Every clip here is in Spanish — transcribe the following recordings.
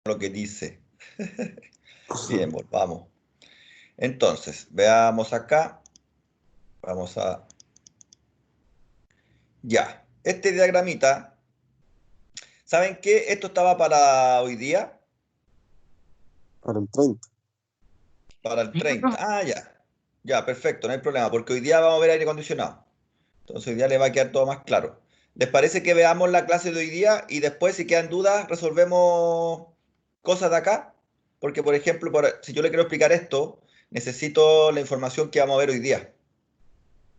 lo que dice. Bien, volvamos. Entonces, veamos acá. Vamos a... Ya. Este diagramita, ¿saben qué? Esto estaba para hoy día, Para el 30. para el 30. Ah, ya. Ya, perfecto, no hay problema, porque hoy día vamos a ver aire acondicionado. Entonces hoy día le va a quedar todo más claro. ¿Les parece que veamos la clase de hoy día y después, si quedan dudas, resolvemos cosas de acá? Porque, por ejemplo, si yo le quiero explicar esto, necesito la información que vamos a ver hoy día,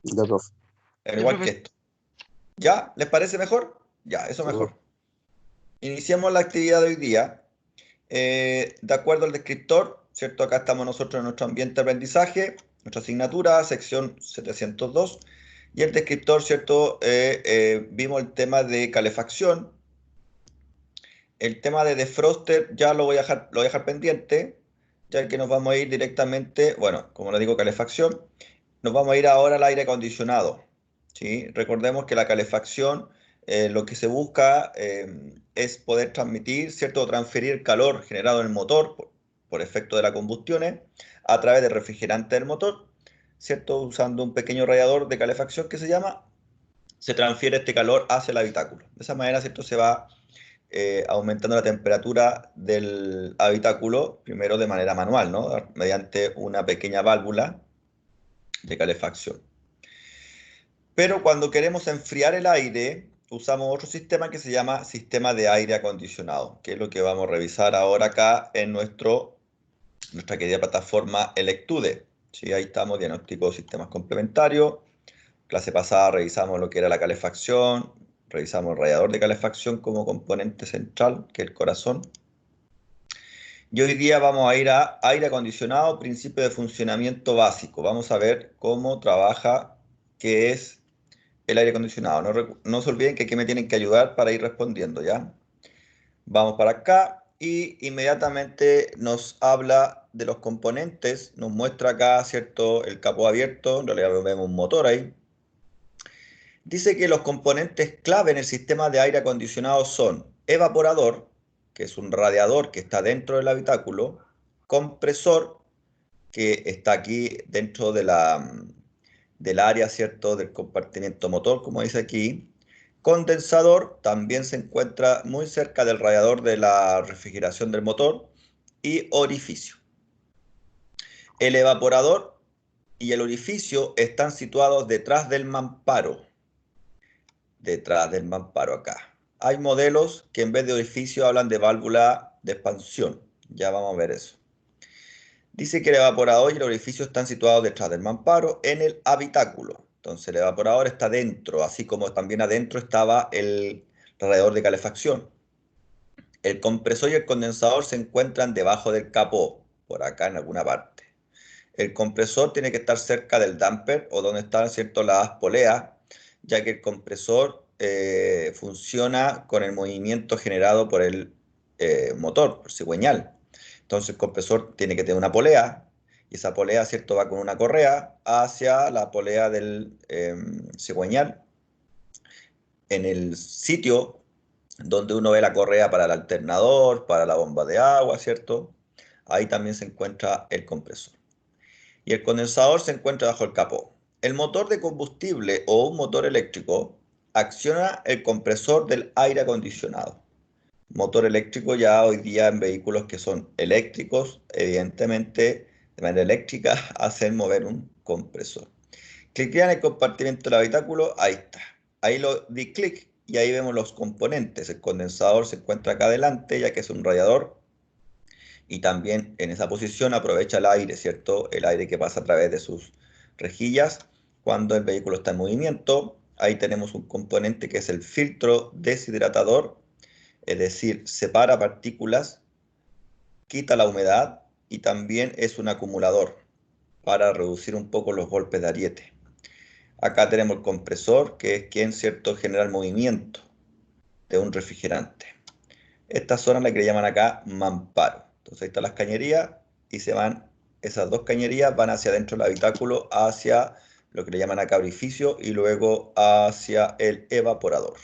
Ya, profe. al Ya, igual que profe. esto. ¿Ya? ¿Les parece mejor? Ya, eso Sí, mejor. Iniciemos la actividad de hoy día. De acuerdo al descriptor, ¿cierto? Acá estamos nosotros en nuestro ambiente de aprendizaje, nuestra asignatura, sección 702. Y el descriptor, ¿cierto? Vimos el tema de calefacción. El tema de defroster ya lo voy a dejar pendiente, ya que nos vamos a ir directamente, bueno, como le digo, calefacción, nos vamos a ir ahora al aire acondicionado. ¿Sí? Recordemos que la calefacción, lo que se busca es poder transmitir, ¿cierto? O transferir calor generado en el motor por efecto de la combustión a través del refrigerante del motor, ¿cierto? Usando un pequeño radiador de calefacción que se transfiere este calor hacia el habitáculo. De esa manera, ¿cierto? Se va aumentando la temperatura del habitáculo, primero de manera manual, ¿no? Mediante una pequeña válvula de calefacción. Pero cuando queremos enfriar el aire, usamos otro sistema que se llama sistema de aire acondicionado, que es lo que vamos a revisar ahora acá en nuestra querida plataforma Electude. ¿Sí? Ahí estamos, diagnóstico de sistemas complementarios. Clase pasada revisamos lo que era la calefacción, revisamos el radiador de calefacción como componente central, que es el corazón. Y hoy día vamos a ir a aire acondicionado, principio de funcionamiento básico. Vamos a ver cómo trabaja, qué es el aire acondicionado. No se olviden que aquí me tienen que ayudar para ir respondiendo, ¿ya? Vamos para acá y inmediatamente nos habla de los componentes. Nos muestra acá, ¿cierto? El capó abierto, en realidad vemos un motor ahí. Dice que los componentes clave en el sistema de aire acondicionado son evaporador, que es un radiador que está dentro del habitáculo, compresor, que está aquí dentro del área, ¿cierto?, del compartimiento motor, como dice aquí. Condensador también se encuentra muy cerca del radiador de la refrigeración del motor. Y orificio. El evaporador y el orificio están situados detrás del mamparo. Detrás del mamparo acá. Hay modelos que en vez de orificio hablan de válvula de expansión. Ya vamos a ver eso. Dice que el evaporador y el orificio están situados detrás del mamparo en el habitáculo. Entonces el evaporador está dentro, así como también adentro estaba el radiador de calefacción. El compresor y el condensador se encuentran debajo del capó, por acá en alguna parte. El compresor tiene que estar cerca del damper o donde están, ¿cierto?, las poleas, ya que el compresor funciona con el movimiento generado por el motor, por cigüeñal. Entonces el compresor tiene que tener una polea y esa polea, ¿cierto?, va con una correa hacia la polea del cigüeñal en el sitio donde uno ve la correa para el alternador, para la bomba de agua, ¿cierto? Ahí también se encuentra el compresor. Y el condensador se encuentra bajo el capó. El motor de combustible o un motor eléctrico acciona el compresor del aire acondicionado. Motor eléctrico ya hoy día en vehículos que son eléctricos, evidentemente de manera eléctrica, hacen mover un compresor. Cliquea en el compartimento del habitáculo, ahí está. Ahí lo di clic y ahí vemos los componentes. El condensador se encuentra acá adelante, ya que es un radiador. Y también en esa posición aprovecha el aire, ¿cierto? El aire que pasa a través de sus rejillas cuando el vehículo está en movimiento. Ahí tenemos un componente que es el filtro deshidratador, es decir, separa partículas, quita la humedad y también es un acumulador para reducir un poco los golpes de ariete. Acá tenemos el compresor, que es quien, ¿cierto?, genera el movimiento de un refrigerante. Esta zona es la que le llaman acá mamparo. Entonces ahí están las cañerías y esas dos cañerías van hacia adentro del habitáculo, hacia lo que le llaman acá orificio y luego hacia el evaporador.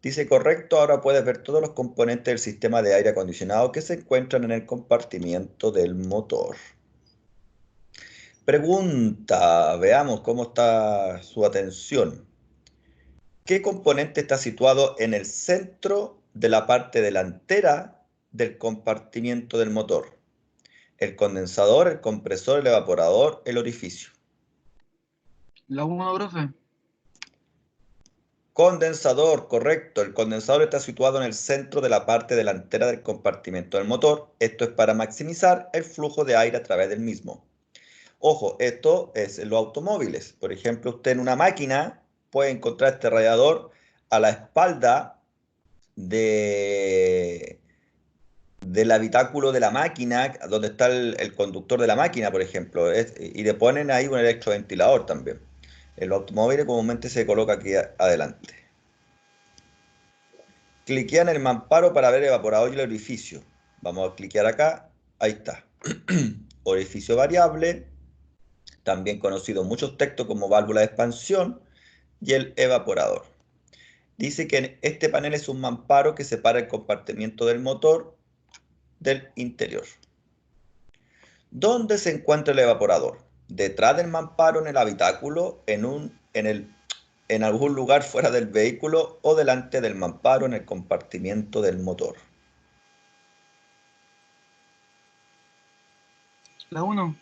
Dice correcto, ahora puedes ver todos los componentes del sistema de aire acondicionado que se encuentran en el compartimiento del motor. Pregunta, veamos cómo está su atención. ¿Qué componente está situado en el centro de la parte delantera del compartimiento del motor? El condensador, el compresor, el evaporador, el orificio. La 1, profe. Condensador, correcto. El condensador está situado en el centro de la parte delantera del compartimento del motor. Esto es para maximizar el flujo de aire a través del mismo. Ojo, esto es en los automóviles. Por ejemplo, usted en una máquina puede encontrar este radiador a la espalda del habitáculo de la máquina, donde está el conductor de la máquina, por ejemplo, y le ponen ahí un electroventilador también. En los automóviles comúnmente se coloca aquí adelante. Cliquea en el mamparo para ver el evaporador y el orificio. Vamos a cliquear acá, ahí está. Orificio variable, también conocido en muchos textos como válvula de expansión, y el evaporador. Dice que este panel es un mamparo que separa el compartimiento del motor del interior. ¿Dónde se encuentra el evaporador? ¿Detrás del mamparo en el habitáculo, en algún lugar fuera del vehículo o delante del mamparo en el compartimiento del motor? La 1.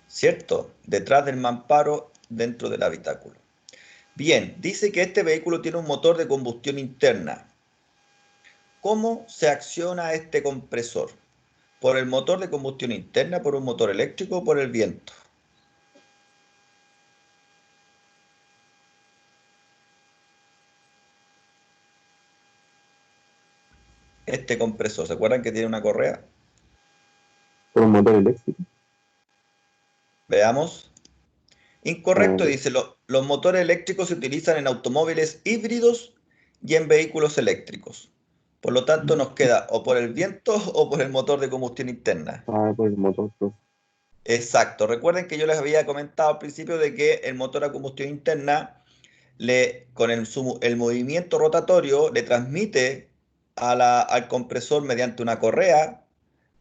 ¿Cierto? Detrás del mamparo dentro del habitáculo. Bien, dice que este vehículo tiene un motor de combustión interna. ¿Cómo se acciona este compresor? ¿Por el motor de combustión interna, por un motor eléctrico o por el viento? Este compresor, ¿se acuerdan que tiene una correa? Por un motor eléctrico. Veamos. Incorrecto, Ah, dice, los motores eléctricos se utilizan en automóviles híbridos y en vehículos eléctricos. Por lo tanto, nos queda o por el viento o por el motor de combustión interna. por el motor, profe. Exacto. Recuerden que yo les había comentado al principio de que el motor a combustión interna, con el movimiento rotatorio, le transmite al compresor mediante una correa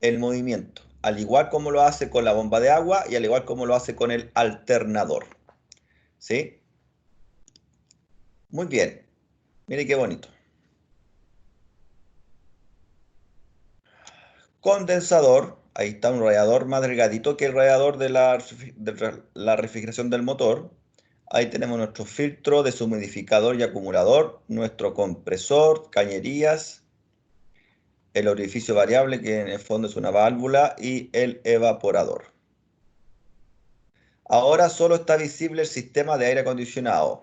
el movimiento, al igual como lo hace con la bomba de agua y al igual como lo hace con el alternador. ¿Sí? Muy bien. Mire qué bonito. Condensador. Ahí está un radiador más delgadito que el radiador de la refrigeración del motor. Ahí tenemos nuestro filtro, deshumidificador y acumulador, nuestro compresor, cañerías, el orificio variable, que en el fondo es una válvula, y el evaporador. Ahora solo está visible el sistema de aire acondicionado.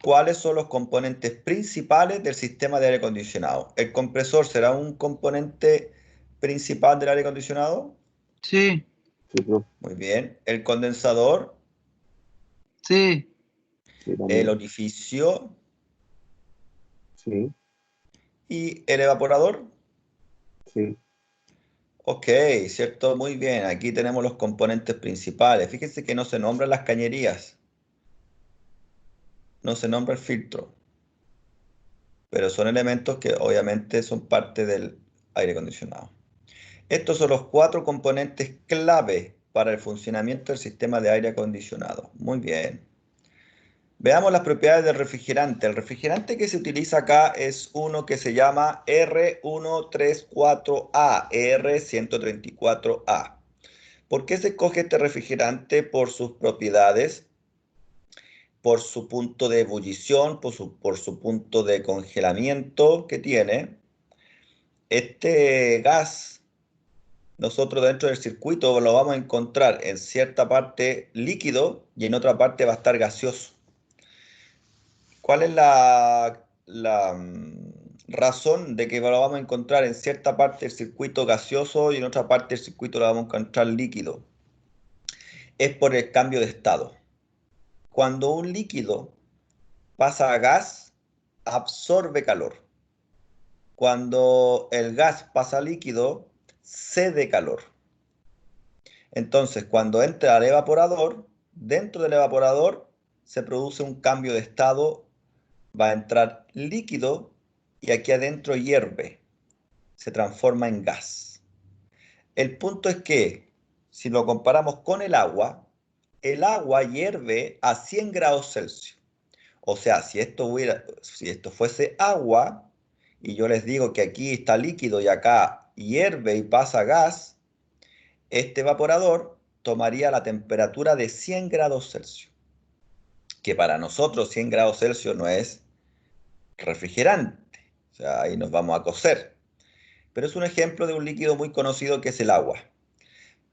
¿Cuáles son los componentes principales del sistema de aire acondicionado? ¿El compresor será un componente principal del aire acondicionado? Sí, Sí, profe. Muy bien. ¿El condensador? sí, Sí, ¿El también. orificio? Sí, ¿Y el evaporador? sí. Ok, cierto, muy bien. Aquí tenemos los componentes principales. Fíjense que no se nombran las cañerías, no se nombra el filtro, pero son elementos que obviamente son parte del aire acondicionado. Estos son los 4 componentes clave para el funcionamiento del sistema de aire acondicionado. Muy bien. Veamos las propiedades del refrigerante. El refrigerante que se utiliza acá es uno que se llama R134A, R134A. ¿Por qué se escoge este refrigerante? Por sus propiedades, por su punto de ebullición, por su punto de congelamiento que tiene. Este gas, nosotros dentro del circuito lo vamos a encontrar en cierta parte líquido y en otra parte va a estar gaseoso. ¿Cuál es la razón de que lo vamos a encontrar en cierta parte del circuito gaseoso y en otra parte del circuito lo vamos a encontrar líquido? Es por el cambio de estado. Cuando un líquido pasa a gas, absorbe calor. Cuando el gas pasa a líquido, cede calor. Entonces, cuando entra al evaporador, dentro del evaporador se produce un cambio de estado va a entrar líquido y aquí adentro hierve, se transforma en gas. El punto es que si lo comparamos con el agua hierve a 100 grados Celsius. O sea, si esto fuese agua, y yo les digo que aquí está líquido y acá hierve y pasa gas, este evaporador tomaría la temperatura de 100 grados Celsius, que para nosotros 100 grados Celsius no es refrigerante, o sea, ahí nos vamos a cocer. Pero es un ejemplo de un líquido muy conocido que es el agua.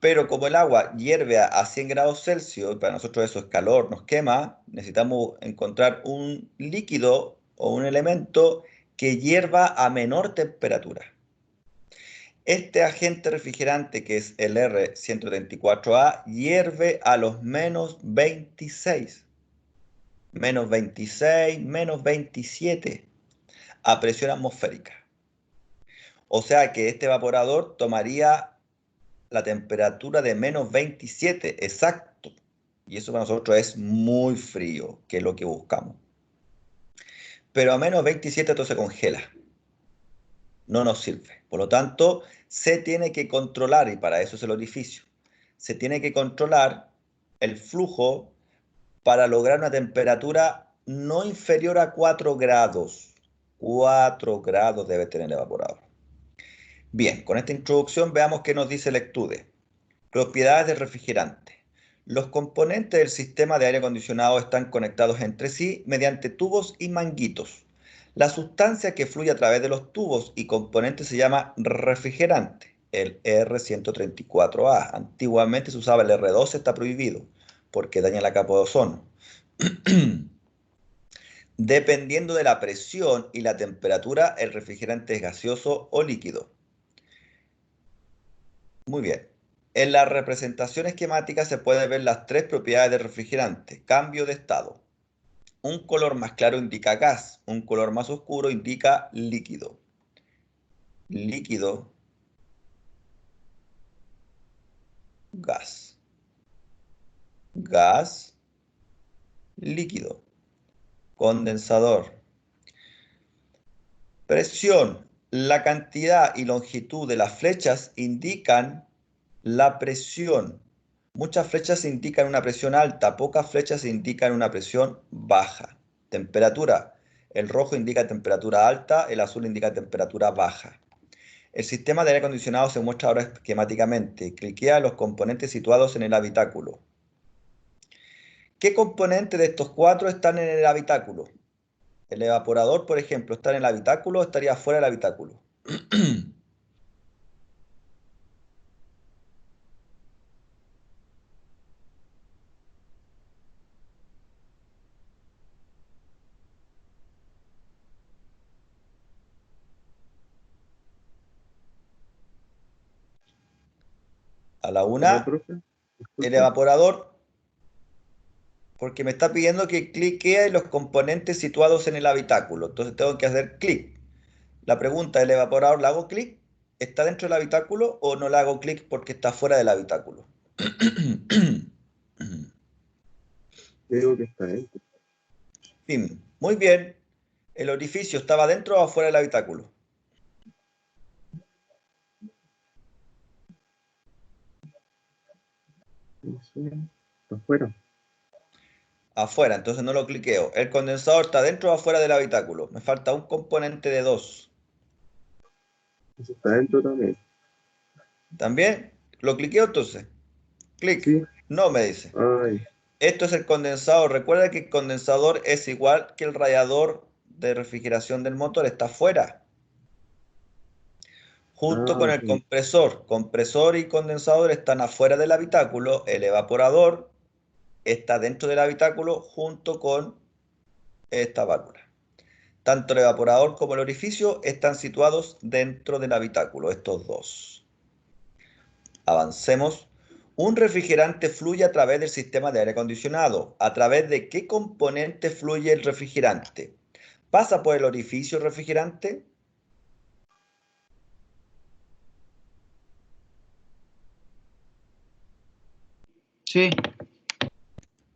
Pero como el agua hierve a 100 grados Celsius, para nosotros eso es calor, nos quema, necesitamos encontrar un líquido o un elemento que hierva a menor temperatura. Este agente refrigerante, que es el R134A, hierve a los menos 26, menos 27 a presión atmosférica. O sea que este evaporador tomaría la temperatura de menos 27, exacto. Y eso para nosotros es muy frío, que es lo que buscamos. Pero a menos 27 esto se congela. No nos sirve. Por lo tanto, se tiene que controlar, y para eso es el orificio, se tiene que controlar el flujo para lograr una temperatura no inferior a 4 grados. 4 grados debe tener el evaporador. Bien, con esta introducción veamos qué nos dice el estudio. Propiedades del refrigerante. Los componentes del sistema de aire acondicionado están conectados entre sí mediante tubos y manguitos. La sustancia que fluye a través de los tubos y componentes se llama refrigerante, el R134A. Antiguamente se usaba el R2, está prohibido porque daña la capa de ozono. Dependiendo de la presión y la temperatura, el refrigerante es gaseoso o líquido. Muy bien. En la representación esquemática se pueden ver las tres propiedades del refrigerante. Cambio de estado. Un color más claro indica gas, un color más oscuro indica líquido. Líquido, gas. Gas, líquido. Condensador. Presión. La cantidad y longitud de las flechas indican la presión. Muchas flechas indican una presión alta, pocas flechas indican una presión baja. Temperatura. El rojo indica temperatura alta, el azul indica temperatura baja. El sistema de aire acondicionado se muestra ahora esquemáticamente. Cliquea en los componentes situados en el habitáculo. ¿Qué componentes de estos cuatro están en el habitáculo? El evaporador, por ejemplo, ¿está en el habitáculo o estaría fuera del habitáculo? A la ¿Cómo, una, profe? el Disculpe. evaporador, porque me está pidiendo que clique en los componentes situados en el habitáculo. Entonces tengo que hacer clic. La pregunta, ¿el evaporador le hago clic? ¿Está dentro del habitáculo o no le hago clic porque está fuera del habitáculo? Yo digo que está dentro. Fin. Muy bien. ¿El orificio estaba dentro o fuera del habitáculo? No sé. Está afuera. Afuera, entonces no lo cliqueo. ¿El condensador está dentro o afuera del habitáculo? Me falta un componente de dos. Eso está dentro también. ¿También? ¿Lo cliqueo entonces? Clic. Sí. No me dice. Ay. Esto es el condensador. Recuerda que el condensador es igual que el radiador de refrigeración del motor. Está afuera. Junto Ah, con el ok. compresor. Compresor y condensador están afuera del habitáculo. El evaporador está dentro del habitáculo junto con esta válvula. Tanto el evaporador como el orificio están situados dentro del habitáculo, estos dos. Avancemos. Un refrigerante fluye a través del sistema de aire acondicionado. ¿A través de qué componente fluye el refrigerante? ¿Pasa por el orificio refrigerante? Sí,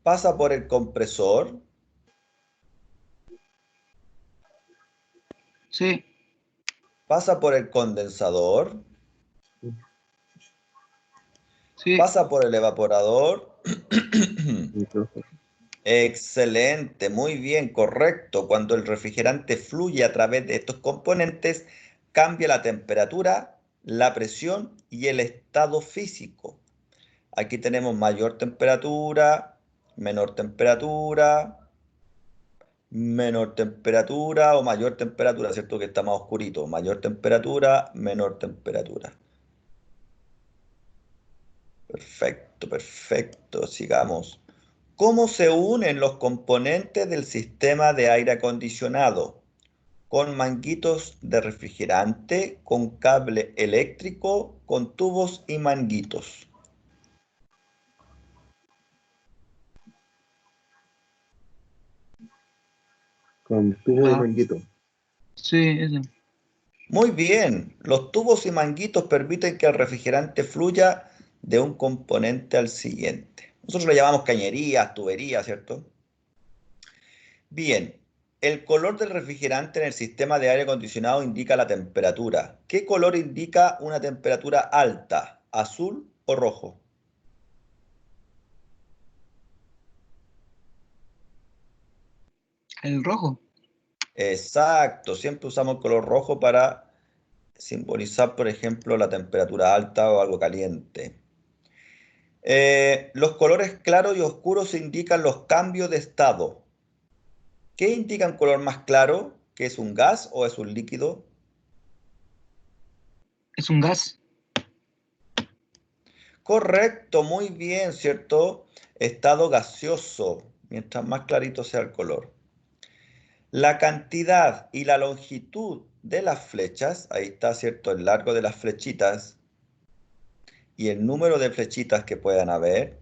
¿Pasa por el compresor? Sí, Pasa por el condensador. sí. Pasa por el evaporador. Micrófono. Excelente, muy bien, correcto. Cuando el refrigerante fluye a través de estos componentes, cambia la temperatura, la presión y el estado físico. Aquí tenemos mayor temperatura, menor temperatura, menor temperatura o mayor temperatura, ¿cierto? Que está más oscurito. Mayor temperatura, menor temperatura. Perfecto, perfecto. Sigamos. ¿Cómo se unen los componentes del sistema de aire acondicionado? Con manguitos de refrigerante, con cable eléctrico, con tubos y manguitos. Con tubo y La- manguito. sí, ese. Muy bien, los tubos y manguitos permiten que el refrigerante fluya de un componente al siguiente. Nosotros lo llamamos cañerías, tuberías, ¿cierto? Bien, el color del refrigerante en el sistema de aire acondicionado indica la temperatura. ¿Qué color indica una temperatura alta? ¿Azul o rojo? El rojo. Exacto, siempre usamos el color rojo para simbolizar, por ejemplo, la temperatura alta o algo caliente. Los colores claros y oscuros indican los cambios de estado. ¿Qué indica un color más claro? ¿Que es un gas o es un líquido? Es un gas. Correcto, muy bien, ¿cierto? Estado gaseoso, mientras más clarito sea el color. La cantidad y la longitud de las flechas, ahí está, ¿cierto? El largo de las flechitas y el número de flechitas que puedan haber,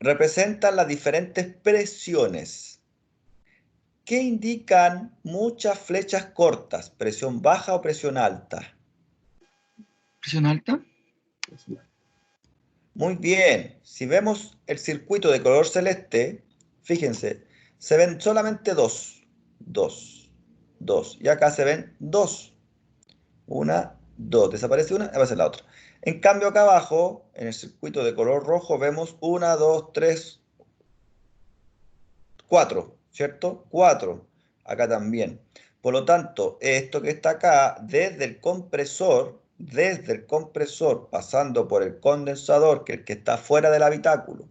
representan las diferentes presiones. ¿Qué indican muchas flechas cortas? ¿Presión baja o presión alta? Presión alta. Muy bien, si vemos el circuito de color celeste, fíjense, se ven solamente dos, y acá se ven dos, una, dos, desaparece una, aparece la otra. En cambio acá abajo, en el circuito de color rojo, vemos una, dos, tres, cuatro, ¿cierto? Cuatro, acá también. Por lo tanto, esto que está acá, desde el compresor, pasando por el condensador, que es el que está fuera del habitáculo,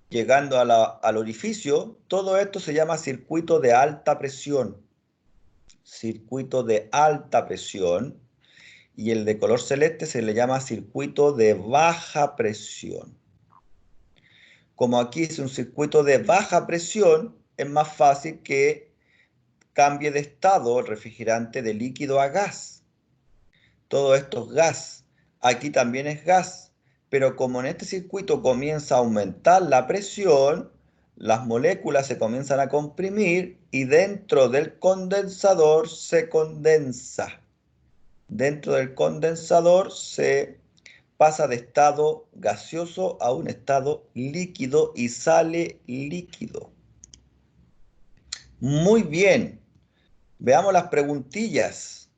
llegando al orificio, todo esto se llama circuito de alta presión. Circuito de alta presión. Y el de color celeste se le llama circuito de baja presión. Como aquí es un circuito de baja presión, es más fácil que cambie de estado el refrigerante de líquido a gas. Todo esto es gas. Aquí también es gas. Pero como en este circuito comienza a aumentar la presión, las moléculas se comienzan a comprimir y dentro del condensador se condensa. Dentro del condensador se pasa de estado gaseoso a un estado líquido y sale líquido. Muy bien. Veamos las preguntillas.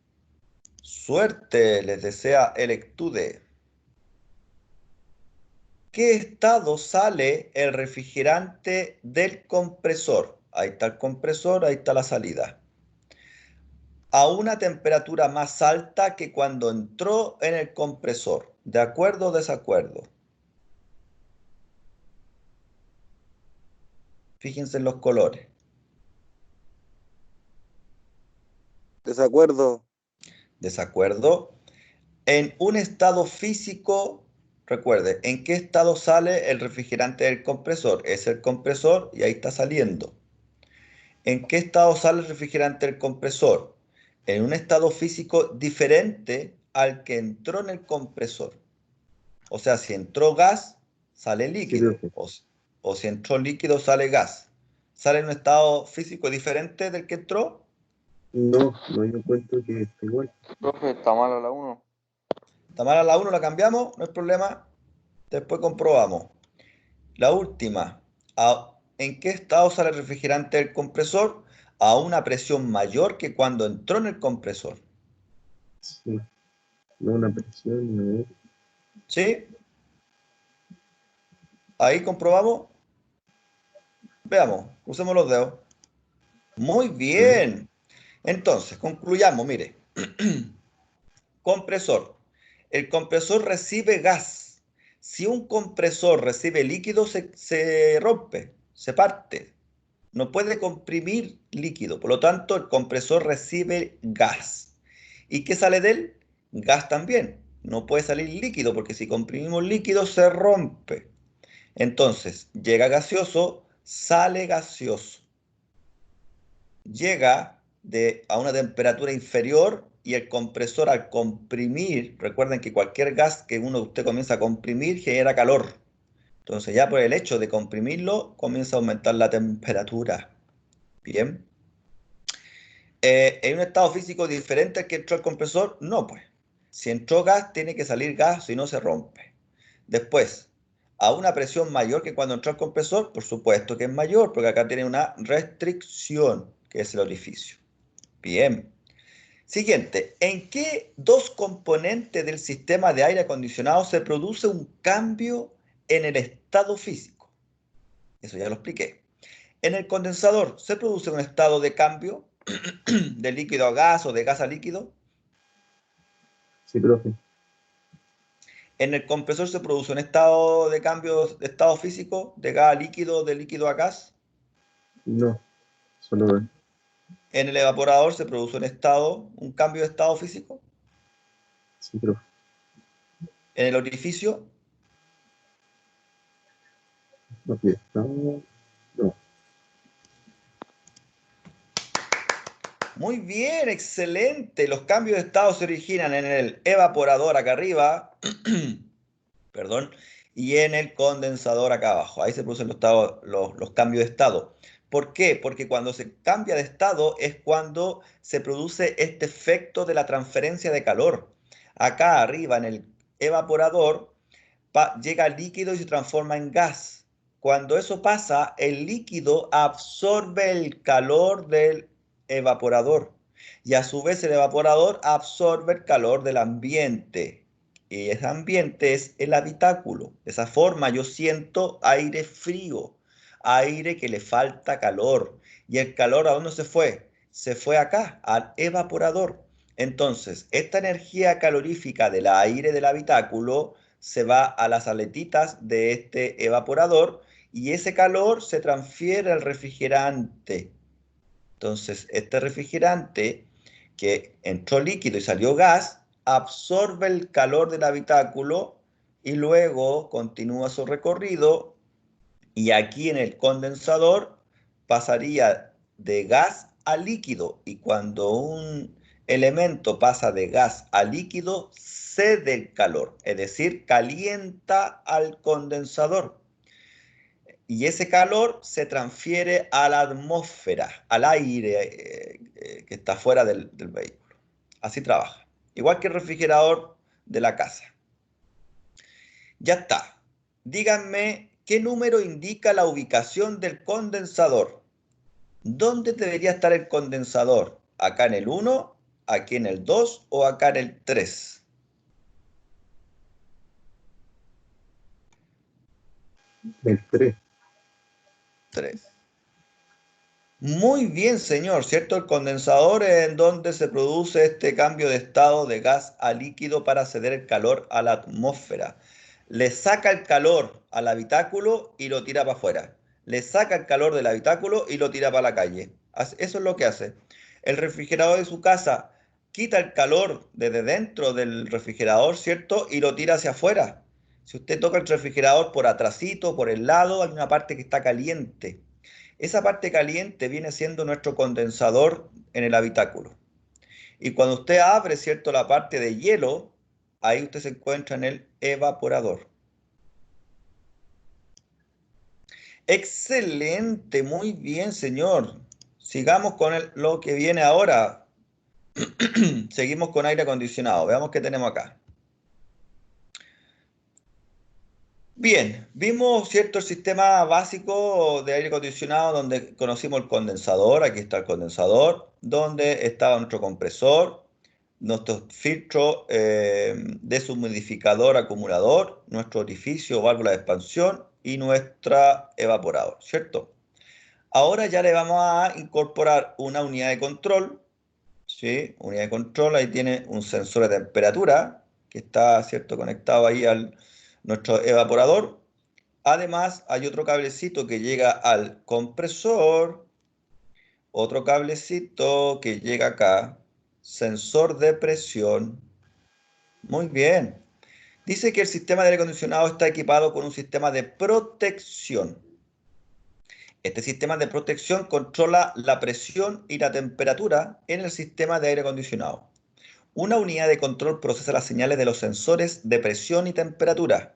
Suerte les desea el Electude. ¿Qué estado sale el refrigerante del compresor? Ahí está el compresor, ahí está la salida. A una temperatura más alta que cuando entró en el compresor. ¿De acuerdo o desacuerdo? Fíjense en los colores. Desacuerdo. ¿Desacuerdo? En un estado físico, recuerde, ¿en qué estado sale el refrigerante del compresor? Es el compresor y ahí está saliendo. ¿En qué estado sale el refrigerante del compresor? En un estado físico diferente al que entró en el compresor. O sea, si entró gas, sale Sí, líquido. profe. O si entró líquido, sale gas. ¿Sale en un estado físico diferente del que entró? No, no, yo encuentro que está igual. Profe, está mala la 1. ¿Está mala la 1? ¿La cambiamos? No hay problema. Después comprobamos. La última. ¿En qué estado sale el refrigerante del compresor? a una presión mayor que cuando entró en el compresor. Sí. No una presión, no. ¿Sí? Ahí comprobamos. Veamos, usemos los dedos. Muy bien. Entonces, concluyamos, mire. Compresor. El compresor recibe gas. Si un compresor recibe líquido, se rompe, se parte. No puede comprimir líquido. Por lo tanto, el compresor recibe gas. ¿Y qué sale de él? Gas también. No puede salir líquido porque si comprimimos líquido se rompe. Entonces, llega gaseoso, sale gaseoso. Llega a una temperatura inferior y el compresor al comprimir, recuerden que cualquier gas que usted comienza a comprimir genera calor. Entonces ya por el hecho de comprimirlo comienza a aumentar la temperatura. Bien. ¿En un estado físico diferente al que entró el compresor? No, pues. Si entró gas, tiene que salir gas, si no se rompe. Después, a una presión mayor que cuando entró el compresor, por supuesto que es mayor, porque acá tiene una restricción, que es el orificio. Bien. Siguiente, ¿en qué dos componentes del sistema de aire acondicionado se produce un cambio en el estado físico? Eso ya lo expliqué. En el condensador, ¿se produce un estado de cambio de líquido a gas o de gas a líquido? Sí, profe. En el compresor se produce un estado de cambio de estado físico, de gas a líquido, de líquido a gas. No, solo gas. En el evaporador se produce un cambio de estado físico. Sí, profe. En el orificio, Aquí estamos. No. muy bien, excelente. Los cambios de estado se originan en el evaporador acá arriba, perdón, y en el condensador acá abajo. Ahí se producen los cambios de estado. ¿Por qué? Porque cuando se cambia de estado es cuando se produce este efecto de la transferencia de calor. Acá arriba en el evaporador llega el líquido y se transforma en gas. Cuando eso pasa, el líquido absorbe el calor del evaporador y a su vez el evaporador absorbe el calor del ambiente. Y ese ambiente es el habitáculo. De esa forma yo siento aire frío, aire que le falta calor. ¿Y el calor a dónde se fue? Se fue acá, al evaporador. Entonces, esta energía calorífica del aire del habitáculo se va a las aletitas de este evaporador y ese calor se transfiere al refrigerante. Entonces, este refrigerante que entró líquido y salió gas, absorbe el calor del habitáculo y luego continúa su recorrido y aquí en el condensador pasaría de gas a líquido y cuando un elemento pasa de gas a líquido cede el calor, es decir, calienta al condensador y ese calor se transfiere a la atmósfera, al aire que está fuera del vehículo. Así trabaja. Igual que el refrigerador de la casa. Ya está. Díganme qué número indica la ubicación del condensador. ¿Dónde debería estar el condensador? ¿Acá en el 1, aquí en el 2 o acá en el 3? El 3. 3. Muy bien, señor, ¿cierto? El condensador es en donde se produce este cambio de estado de gas a líquido para ceder el calor a la atmósfera. Le saca el calor al habitáculo y lo tira para afuera. Le saca el calor del habitáculo y lo tira para la calle. Eso es lo que hace. El refrigerador de su casa quita el calor desde dentro del refrigerador, ¿cierto? Y lo tira hacia afuera. Si usted toca el refrigerador por atrasito, por el lado, hay una parte que está caliente. Esa parte caliente viene siendo nuestro condensador en el habitáculo. Y cuando usted abre, ¿cierto?, la parte de hielo, ahí usted se encuentra en el evaporador. Excelente, muy bien, señor. Sigamos con lo que viene ahora. Seguimos con aire acondicionado. Veamos qué tenemos acá. Bien, vimos, ¿cierto?, el sistema básico de aire acondicionado donde conocimos el condensador, aquí está el condensador, donde estaba nuestro compresor, nuestro filtro deshumidificador, acumulador, nuestro orificio o válvula de expansión y nuestra evaporador, ¿cierto? Ahora ya le vamos a incorporar una unidad de control, ¿sí? Unidad de control, ahí tiene un sensor de temperatura que está, ¿cierto?, conectado ahí al nuestro evaporador. Además, hay otro cablecito que llega al compresor, otro cablecito que llega acá, sensor de presión. Muy bien. Dice que el sistema de aire acondicionado está equipado con un sistema de protección. Este sistema de protección controla la presión y la temperatura en el sistema de aire acondicionado. Una unidad de control procesa las señales de los sensores de presión y temperatura.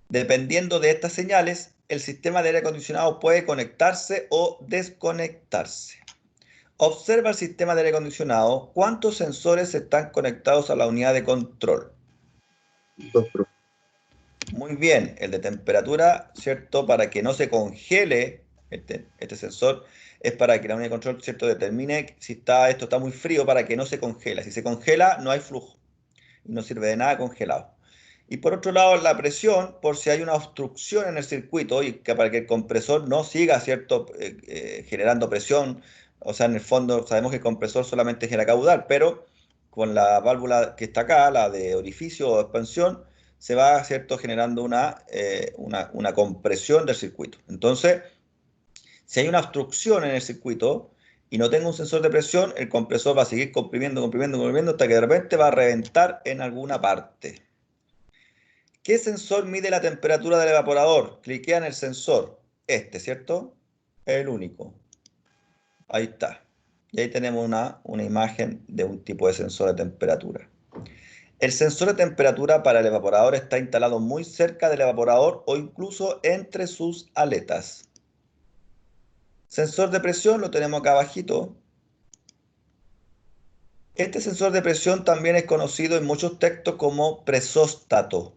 Dependiendo de estas señales, el sistema de aire acondicionado puede conectarse o desconectarse. Observa el sistema de aire acondicionado. ¿Cuántos sensores están conectados a la unidad de control? 2, profe. Muy bien, el de temperatura, ¿cierto? Para que no se congele este sensor, es para que la unidad de control, ¿cierto?, determine si esto está muy frío para que no se congela. Si se congela, no hay flujo. Y no sirve de nada congelado. Y por otro lado, la presión, por si hay una obstrucción en el circuito y que para que el compresor no siga, ¿cierto?, generando presión. O sea, en el fondo sabemos que el compresor solamente genera caudal, pero con la válvula que está acá, la de orificio o expansión, se va, ¿cierto?, generando una compresión del circuito. Entonces, si hay una obstrucción en el circuito y no tengo un sensor de presión, el compresor va a seguir comprimiendo, comprimiendo, comprimiendo hasta que de repente va a reventar en alguna parte. ¿Qué sensor mide la temperatura del evaporador? Cliquea en el sensor. ¿Cierto? El único. Ahí está. Y ahí tenemos una imagen de un tipo de sensor de temperatura. El sensor de temperatura para el evaporador está instalado muy cerca del evaporador o incluso entre sus aletas. Sensor de presión lo tenemos acá abajito. Este sensor de presión también es conocido en muchos textos como presóstato.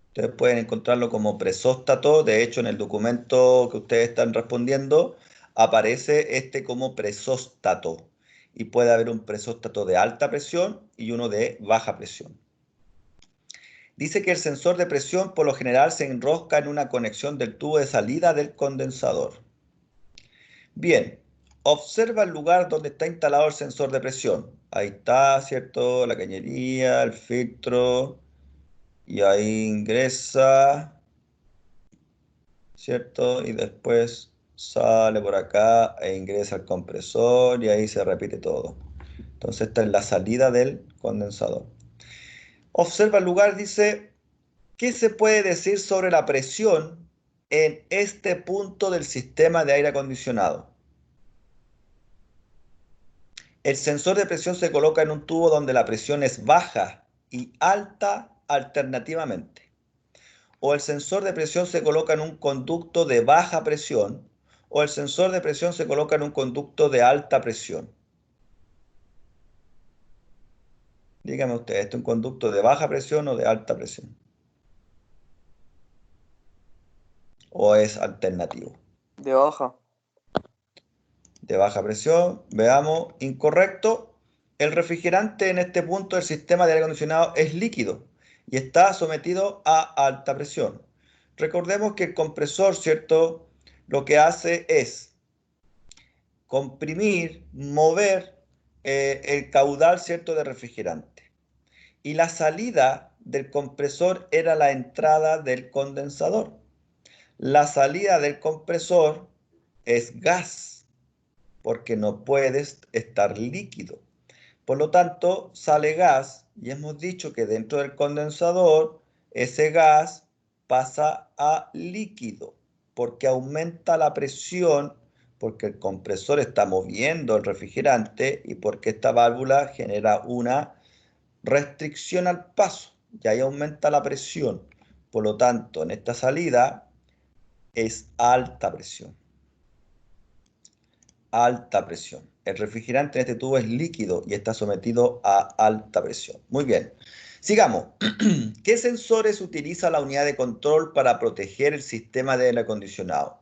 Ustedes pueden encontrarlo como presóstato. De hecho, en el documento que ustedes están respondiendo, aparece este como presóstato. Y puede haber un presóstato de alta presión y uno de baja presión. Dice que el sensor de presión por lo general se enrosca en una conexión del tubo de salida del condensador. Bien, observa el lugar donde está instalado el sensor de presión. Ahí está, ¿cierto? La cañería, el filtro. Y ahí ingresa, ¿cierto? Y después sale por acá e ingresa al compresor y ahí se repite todo. Entonces esta es la salida del condensador. Observa el lugar, dice, ¿qué se puede decir sobre la presión en este punto del sistema de aire acondicionado? El sensor de presión se coloca en un tubo donde la presión es baja y alta alternativamente. O el sensor de presión se coloca en un conducto de baja presión, o el sensor de presión se coloca en un conducto de alta presión. Dígame usted, ¿esto es un conducto de baja presión o de alta presión? ¿O es alternativo? De baja. De baja presión, veamos, incorrecto. El refrigerante en este punto del sistema de aire acondicionado es líquido y está sometido a alta presión. Recordemos que el compresor, ¿cierto?, lo que hace es comprimir, mover el caudal, ¿cierto?, de refrigerante. Y la salida del compresor era la entrada del condensador. La salida del compresor es gas, porque no puedes estar líquido. Por lo tanto, sale gas y hemos dicho que dentro del condensador ese gas pasa a líquido porque aumenta la presión, porque el compresor está moviendo el refrigerante y porque esta válvula genera una restricción al paso y ahí aumenta la presión. Por lo tanto, en esta salida es alta presión. Alta presión. El refrigerante en este tubo es líquido y está sometido a alta presión. Muy bien. Sigamos. ¿Qué sensores utiliza la unidad de control para proteger el sistema de aire acondicionado?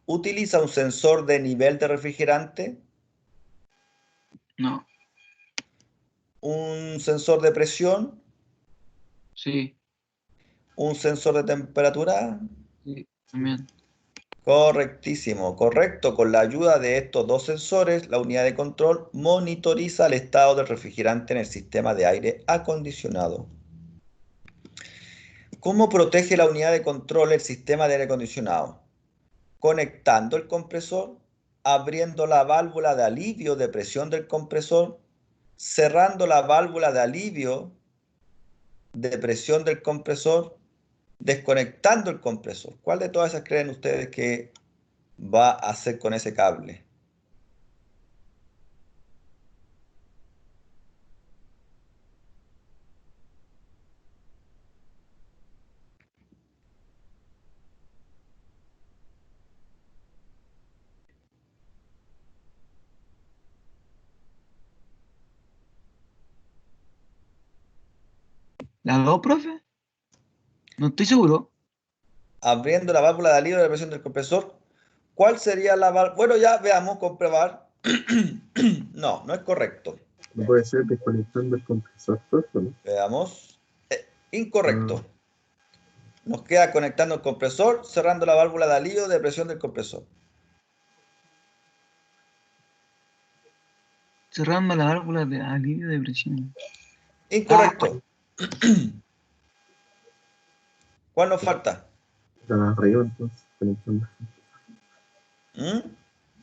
¿Utiliza un sensor de nivel de refrigerante? No. ¿Un sensor de presión? Sí. ¿Un sensor de temperatura? Sí. También. Correctísimo, correcto. Con la ayuda de estos dos sensores, la unidad de control monitoriza el estado del refrigerante en el sistema de aire acondicionado. ¿Cómo protege la unidad de control el sistema de aire acondicionado? Conectando el compresor, abriendo la válvula de alivio de presión del compresor, cerrando la válvula de alivio de presión del compresor, desconectando el compresor. ¿Cuál de todas esas creen ustedes que va a hacer con ese cable? ¿Las dos, profe? No estoy seguro. Abriendo la válvula de alivio de presión del compresor. ¿Cuál sería la válvula? Bueno, ya veamos, comprobar. No, no es correcto. No puede ser desconectando el compresor, profe, ¿no? Veamos. Incorrecto. Nos queda conectando el compresor, cerrando la válvula de alivio de presión del compresor. Cerrando la válvula de alivio de presión. Incorrecto. ¿Cuál nos falta? La arriba, entonces, conectando, ¿Mm?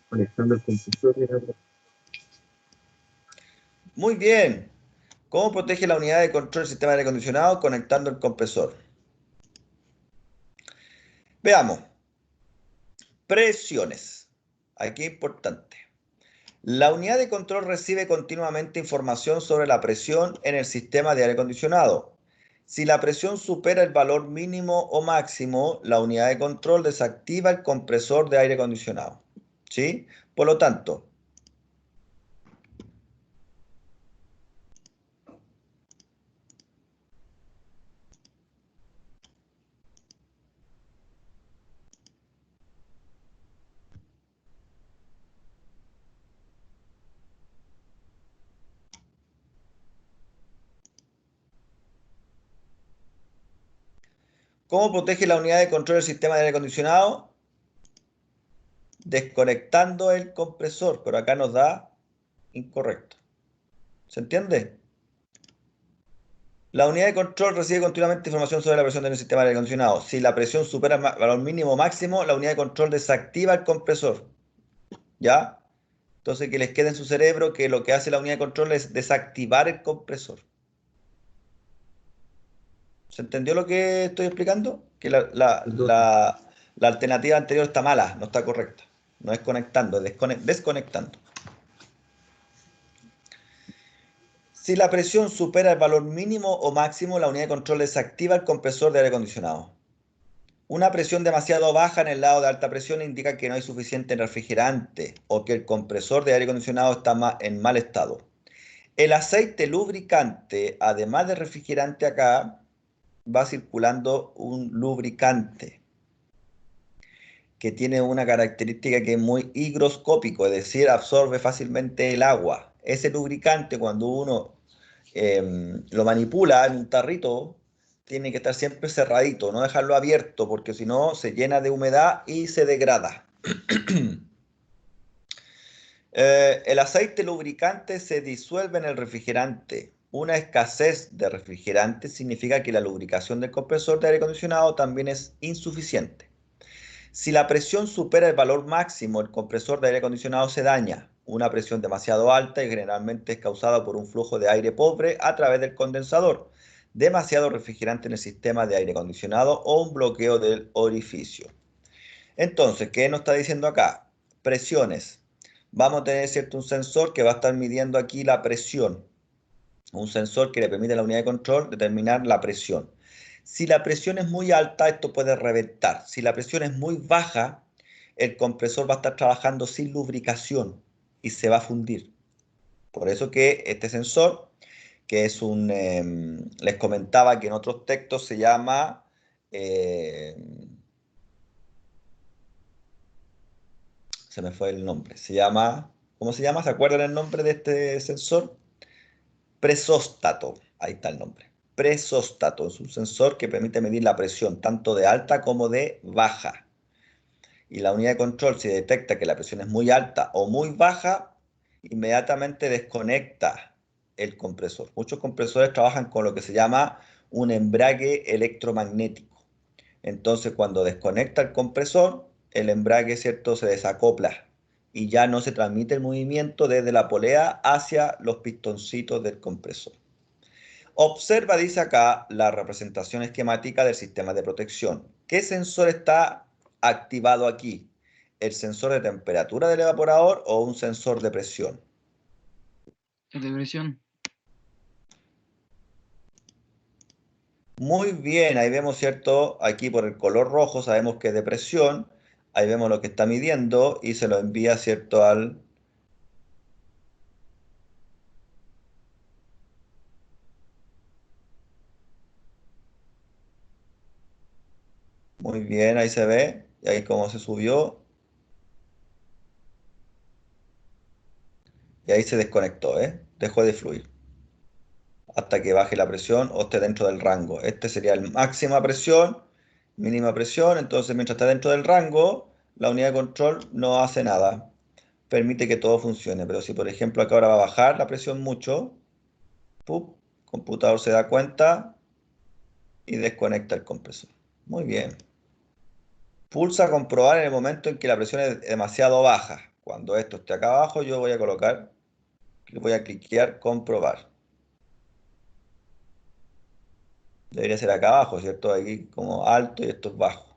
conectando el compresor y la- Muy bien. ¿Cómo protege la unidad de control del sistema de aire acondicionado conectando el compresor? Veamos. Presiones. Aquí es importante. La unidad de control recibe continuamente información sobre la presión en el sistema de aire acondicionado. Si la presión supera el valor mínimo o máximo, la unidad de control desactiva el compresor de aire acondicionado. ¿Sí? Por lo tanto, ¿cómo protege la unidad de control del sistema de aire acondicionado? Desconectando el compresor, pero acá nos da incorrecto. ¿Se entiende? La unidad de control recibe continuamente información sobre la presión del sistema de aire acondicionado. Si la presión supera el valor mínimo o máximo, la unidad de control desactiva el compresor. ¿Ya? Entonces que les quede en su cerebro que lo que hace la unidad de control es desactivar el compresor. ¿Se entendió lo que estoy explicando? Que la alternativa anterior está mala, no está correcta. No es conectando, es desconectando. Si la presión supera el valor mínimo o máximo, la unidad de control desactiva el compresor de aire acondicionado. Una presión demasiado baja en el lado de alta presión indica que no hay suficiente refrigerante o que el compresor de aire acondicionado está en mal estado. El aceite lubricante, además de refrigerante acá, va circulando un lubricante que tiene una característica que es muy higroscópico, es decir, absorbe fácilmente el agua. Ese lubricante, cuando uno lo manipula en un tarrito, tiene que estar siempre cerradito, no dejarlo abierto, porque si no se llena de humedad y se degrada. El aceite lubricante se disuelve en el refrigerante. Una escasez de refrigerante significa que la lubricación del compresor de aire acondicionado también es insuficiente. Si la presión supera el valor máximo, el compresor de aire acondicionado se daña. Una presión demasiado alta y generalmente es causada por un flujo de aire pobre a través del condensador, demasiado refrigerante en el sistema de aire acondicionado o un bloqueo del orificio. Entonces, ¿qué nos está diciendo acá? Presiones. Vamos a tener, ¿cierto?, un sensor que va a estar midiendo aquí la presión. Un sensor que le permite a la unidad de control determinar la presión. Si la presión es muy alta, esto puede reventar. Si la presión es muy baja, el compresor va a estar trabajando sin lubricación y se va a fundir. Por eso que este sensor que es les comentaba que en otros textos se llama, se me fue el nombre, se llama, ¿cómo se llama? ¿Se acuerdan el nombre de este sensor? Presóstato, ahí está el nombre. Presóstato es un sensor que permite medir la presión tanto de alta como de baja. Y la unidad de control, si detecta que la presión es muy alta o muy baja, inmediatamente desconecta el compresor. Muchos compresores trabajan con lo que se llama un embrague electromagnético. Entonces, cuando desconecta el compresor, el embrague, ¿cierto?, se desacopla y ya no se transmite el movimiento desde la polea hacia los pistoncitos del compresor. Observa, dice acá, la representación esquemática del sistema de protección. ¿Qué sensor está activado aquí? ¿El sensor de temperatura del evaporador o un sensor de presión? El de presión. Muy bien, ahí vemos, ¿cierto? Aquí por el color rojo sabemos que es de presión. Ahí vemos lo que está midiendo y se lo envía, ¿cierto?, al... Muy bien, ahí se ve. Y ahí cómo se subió. Y ahí se desconectó, ¿eh? Dejó de fluir. Hasta que baje la presión o esté dentro del rango. Este sería el máxima presión, mínima presión. Entonces, mientras está dentro del rango, la unidad de control no hace nada. Permite que todo funcione. Pero si, por ejemplo, acá ahora va a bajar la presión mucho, ¡pup! El computador se da cuenta y desconecta el compresor. Muy bien. Pulsa comprobar en el momento en que la presión es demasiado baja. Cuando esto esté acá abajo, yo voy a colocar, voy a cliquear comprobar. Debería ser acá abajo, ¿cierto? Aquí como alto y esto es bajo.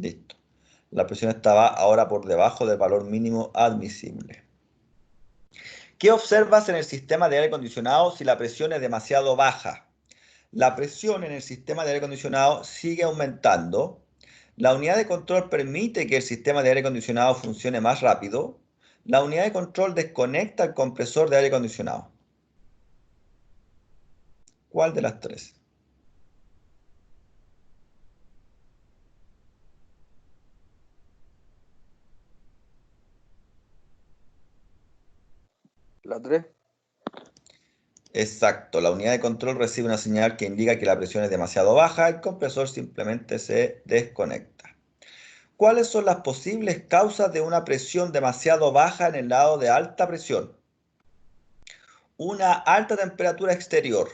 Listo. La presión estaba ahora por debajo del valor mínimo admisible. ¿Qué observas en el sistema de aire acondicionado si la presión es demasiado baja? La presión en el sistema de aire acondicionado sigue aumentando. La unidad de control permite que el sistema de aire acondicionado funcione más rápido. La unidad de control desconecta el compresor de aire acondicionado. ¿Cuál de las tres? La 3. Exacto, la unidad de control recibe una señal que indica que la presión es demasiado baja, el compresor simplemente se desconecta. ¿Cuáles son las posibles causas de una presión demasiado baja en el lado de alta presión? Una alta temperatura exterior.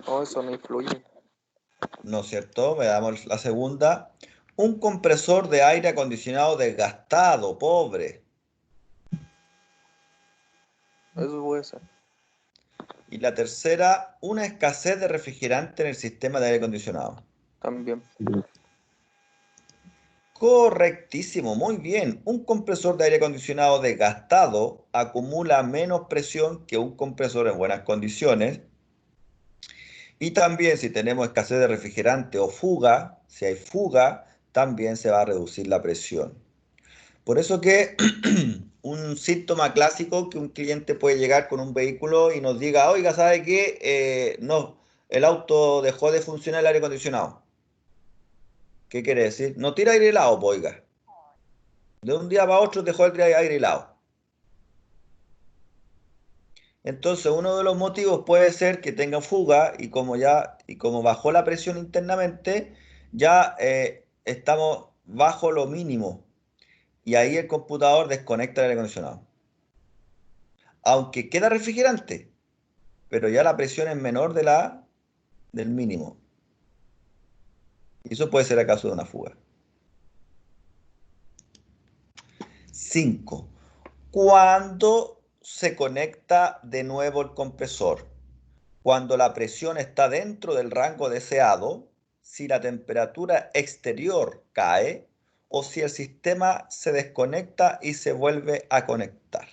No, eso no influye. ¿No es cierto? Veamos la segunda. Un compresor de aire acondicionado desgastado, pobre. Eso puede ser. Y la tercera, una escasez de refrigerante en el sistema de aire acondicionado. También. Correctísimo, muy bien. Un compresor de aire acondicionado desgastado acumula menos presión que un compresor en buenas condiciones. Y también si tenemos escasez de refrigerante o fuga, si hay fuga, también se va a reducir la presión. Por eso que un síntoma clásico que un cliente puede llegar con un vehículo y nos diga, oiga, ¿sabe qué? No, el auto dejó de funcionar el aire acondicionado. ¿Qué quiere decir? No tira aire helado, po, oiga. De un día para otro dejó de tirar aire helado. Entonces, uno de los motivos puede ser que tenga fuga y como bajó la presión internamente, ya estamos bajo lo mínimo. Y ahí el computador desconecta el aire acondicionado. Aunque queda refrigerante, pero ya la presión es menor de la del mínimo. Y eso puede ser a causa de una fuga. 5. Cuando se conecta de nuevo el compresor, cuando la presión está dentro del rango deseado, si la temperatura exterior cae o si el sistema se desconecta y se vuelve a conectar.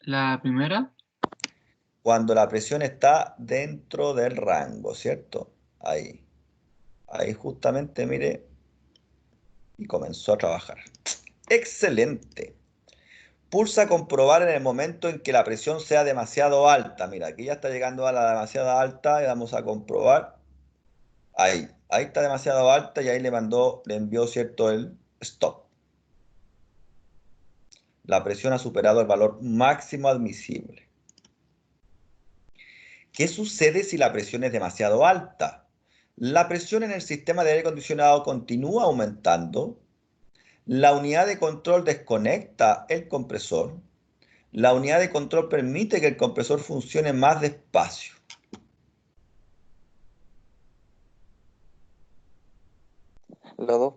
La primera, Cuando la presión está dentro del rango, ¿cierto? Ahí. Ahí justamente, mire, y comenzó a trabajar. Excelente. Pulsa comprobar en el momento en que la presión sea demasiado alta. Mira, aquí ya está llegando a la demasiado alta y vamos a comprobar. Ahí está demasiado alta y ahí le envió, ¿cierto? El stop. La presión ha superado el valor máximo admisible. ¿Qué sucede si la presión es demasiado alta? La presión en el sistema de aire acondicionado continúa aumentando. La unidad de control desconecta el compresor. La unidad de control permite que el compresor funcione más despacio. La 2.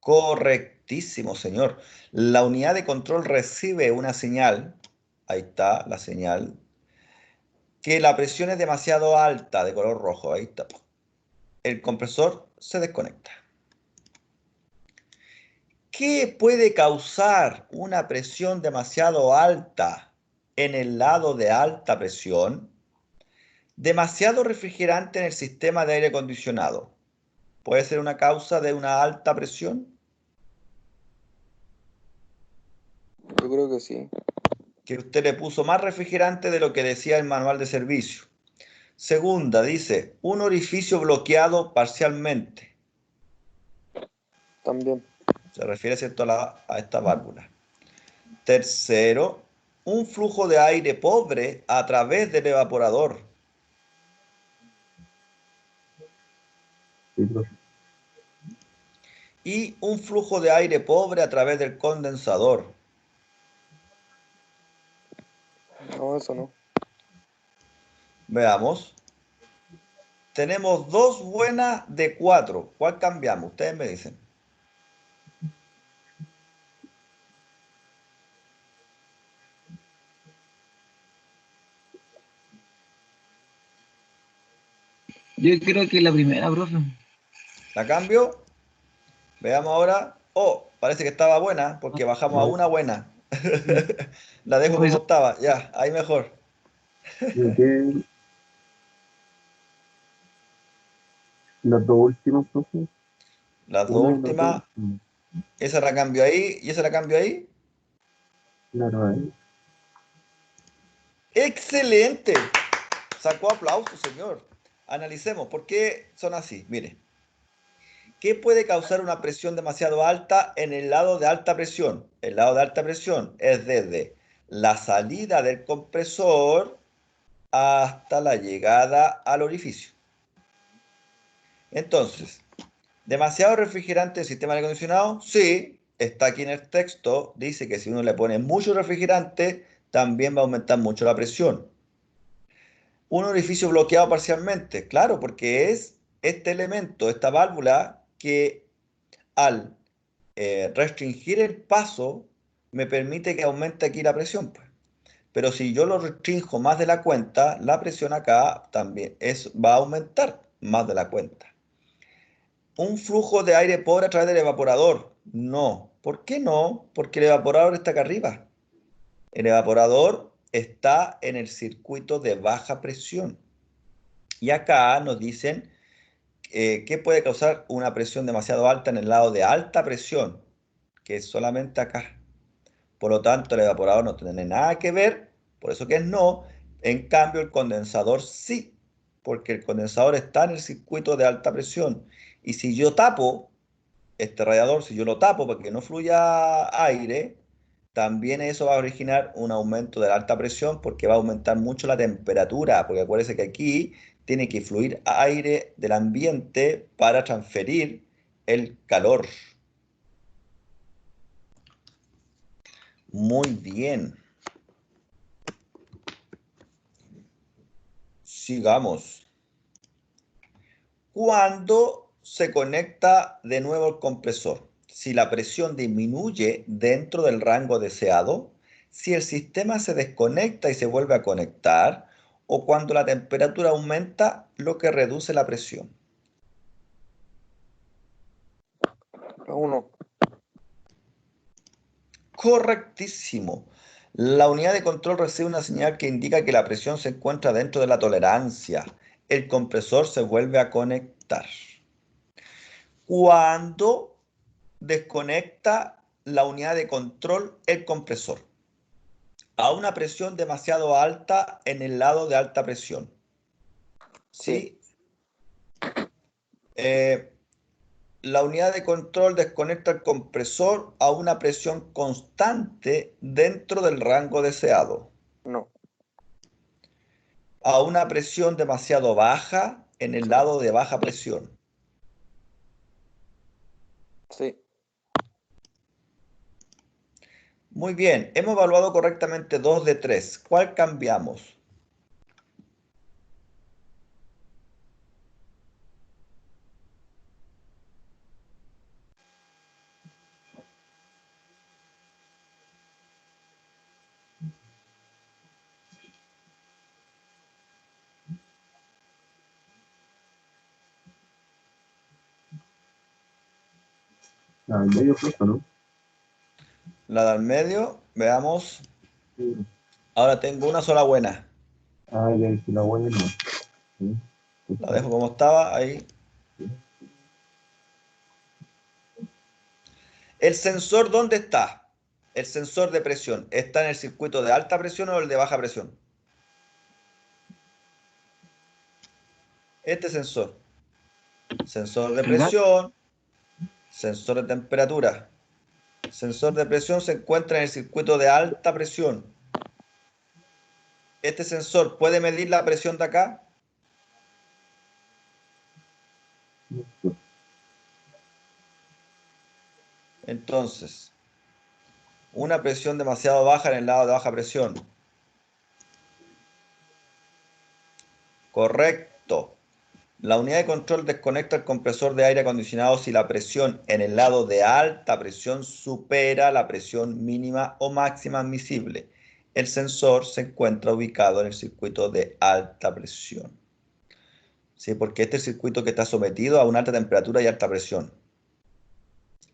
Correctísimo, señor. La unidad de control recibe una señal, ahí está la señal, que la presión es demasiado alta, de color rojo, ahí está. El compresor se desconecta. ¿Qué puede causar una presión demasiado alta en el lado de alta presión? Demasiado refrigerante en el sistema de aire acondicionado. ¿Puede ser una causa de una alta presión? Yo creo que sí. Que usted le puso más refrigerante de lo que decía el manual de servicio. Segunda, dice, un orificio bloqueado parcialmente. También. Se refiere, ¿cierto?, a esta válvula. Tercero, un flujo de aire pobre a través del evaporador. Sí, profe. Y un flujo de aire pobre a través del condensador. No, eso no. Veamos. Tenemos 2 buenas de 4. ¿Cuál cambiamos? Ustedes me dicen. yo creo que la primera, profe. ¿La cambio? Veamos ahora. Oh, parece que estaba buena porque bajamos a No, una buena. La dejo Pues, como estaba. Ya, ahí mejor. ¿y qué? Las dos últimas, profe. Las dos Una y las dos últimas. últimas. Esa la cambio ahí y esa la cambio ahí. Claro, ahí. ¡Excelente! Sacó aplauso, señor. Analicemos por qué son así. Mire, ¿qué puede causar una presión demasiado alta en el lado de alta presión? El lado de alta presión es desde la salida del compresor hasta la llegada al orificio. Entonces, ¿demasiado refrigerante en el sistema de aire acondicionado? Sí, está aquí en el texto. Dice que si uno le pone mucho refrigerante, también va a aumentar mucho la presión. Un orificio bloqueado parcialmente, claro, porque es este elemento, esta válvula, que al restringir el paso me permite que aumente aquí la presión, pues. Pero si yo lo restringo más de la cuenta, la presión acá también va a aumentar más de la cuenta. Un flujo de aire pobre a través del evaporador. No. ¿Por qué no? Porque el evaporador está acá arriba. El evaporador está en el circuito de baja presión. Y acá nos dicen que puede causar una presión demasiado alta en el lado de alta presión, que es solamente acá. Por lo tanto, el evaporador no tiene nada que ver, por eso que es no. En cambio, el condensador sí, porque el condensador está en el circuito de alta presión. Y si yo tapo este radiador, si yo lo tapo para que no fluya aire, también eso va a originar un aumento de la alta presión porque va a aumentar mucho la temperatura, porque acuérdense que aquí tiene que fluir aire del ambiente para transferir el calor. Muy bien. Sigamos. Cuando se conecta de nuevo el compresor, si la presión disminuye dentro del rango deseado, si el sistema se desconecta y se vuelve a conectar, o cuando la temperatura aumenta, lo que reduce la presión. La 1. Correctísimo. La unidad de control recibe una señal que indica que la presión se encuentra dentro de la tolerancia. El compresor se vuelve a conectar. Cuando desconecta la unidad de control el compresor a una presión demasiado alta en el lado de alta presión. ¿Sí? La unidad de control desconecta el compresor a una presión constante dentro del rango deseado. No. A una presión demasiado baja en el lado de baja presión. Sí. Muy bien, hemos evaluado correctamente 2 de 3. ¿Cuál cambiamos? La del medio justo, ¿no? La del medio, veamos. Sí. Ahora tengo una sola buena. Ah, ya hice la buena no. Sí. La dejo como estaba, ahí. ¿El sensor dónde está? El sensor de presión. ¿Está en el circuito de alta presión o el de baja presión? Este sensor. Sensor de ¿El gas? presión, sensor de temperatura. Sensor de presión se encuentra en el circuito de alta presión. ¿Este sensor puede medir la presión de acá? Entonces, una presión demasiado baja en el lado de baja presión. Correcto. La unidad de control desconecta el compresor de aire acondicionado si la presión en el lado de alta presión supera la presión mínima o máxima admisible. El sensor se encuentra ubicado en el circuito de alta presión. ¿Sí? Porque este es el circuito que está sometido a una alta temperatura y alta presión.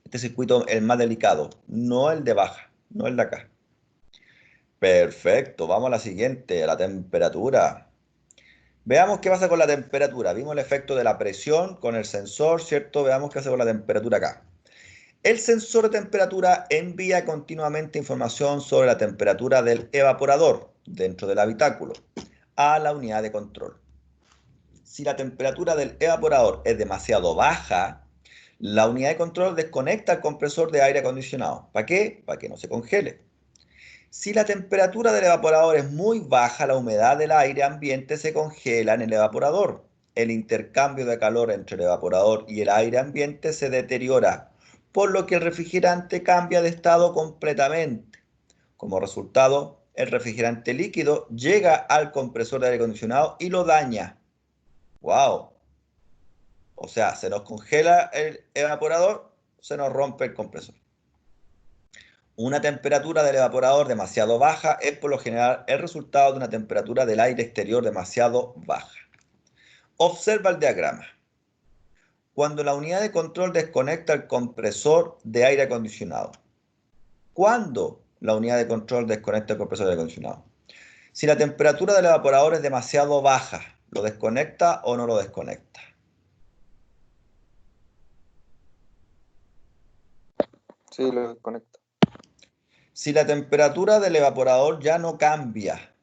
Este circuito es el más delicado, no el de baja, no el de acá. Perfecto, vamos a la siguiente, a la temperatura. Veamos qué pasa con la temperatura. Vimos el efecto de la presión con el sensor, ¿cierto? Veamos qué hace con la temperatura acá. El sensor de temperatura envía continuamente información sobre la temperatura del evaporador dentro del habitáculo a la unidad de control. Si la temperatura del evaporador es demasiado baja, la unidad de control desconecta el compresor de aire acondicionado. ¿Para qué? Para que no se congele. Si la temperatura del evaporador es muy baja, la humedad del aire ambiente se congela en el evaporador. El intercambio de calor entre el evaporador y el aire ambiente se deteriora, por lo que el refrigerante cambia de estado completamente. Como resultado, el refrigerante líquido llega al compresor de aire acondicionado y lo daña. ¡Wow! O sea, se nos congela el evaporador, se nos rompe el compresor. Una temperatura del evaporador demasiado baja es por lo general el resultado de una temperatura del aire exterior demasiado baja. Observa el diagrama. Cuando la unidad de control desconecta el compresor de aire acondicionado. ¿Cuándo la unidad de control desconecta el compresor de aire acondicionado? Si la temperatura del evaporador es demasiado baja, ¿lo desconecta o no lo desconecta? Sí, lo desconecto. Si la temperatura del evaporador ya no cambia,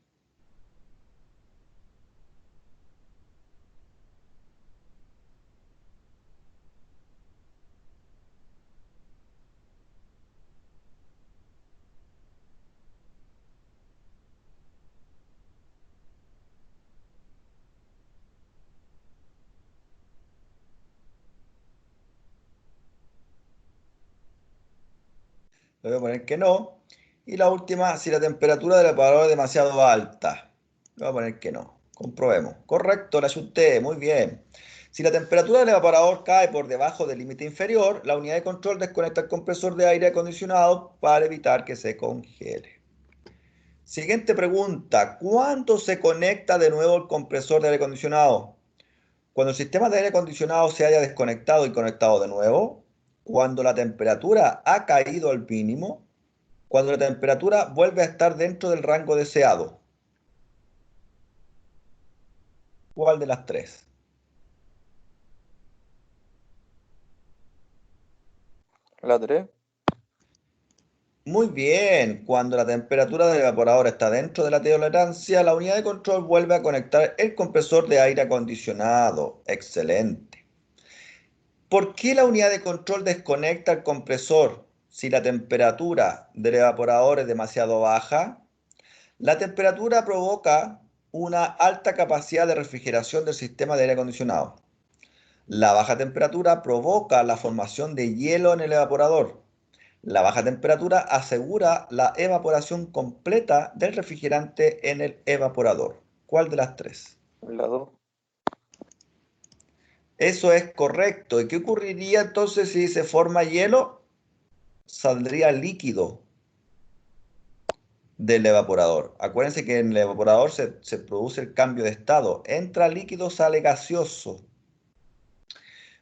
le voy a poner que no. Y la última, si la temperatura del evaporador es demasiado alta, le voy a poner que no. Comprobemos. Correcto, la chuté, muy bien. Si la temperatura del evaporador cae por debajo del límite inferior, la unidad de control desconecta el compresor de aire acondicionado para evitar que se congele. Siguiente pregunta. ¿Cuándo se conecta de nuevo el compresor de aire acondicionado? Cuando el sistema de aire acondicionado se haya desconectado y conectado de nuevo, cuando la temperatura ha caído al mínimo, cuando la temperatura vuelve a estar dentro del rango deseado. ¿Cuál de las tres? La 3. Muy bien, cuando la temperatura del evaporador está dentro de la tolerancia, la unidad de control vuelve a conectar el compresor de aire acondicionado. Excelente. ¿Por qué la unidad de control desconecta el compresor si la temperatura del evaporador es demasiado baja? La temperatura provoca una alta capacidad de refrigeración del sistema de aire acondicionado. La baja temperatura provoca la formación de hielo en el evaporador. La baja temperatura asegura la evaporación completa del refrigerante en el evaporador. ¿Cuál de las tres? La 2. Eso es correcto. ¿Y qué ocurriría entonces si se forma hielo? Saldría líquido del evaporador. Acuérdense que en el evaporador se produce el cambio de estado. Entra líquido, sale gaseoso.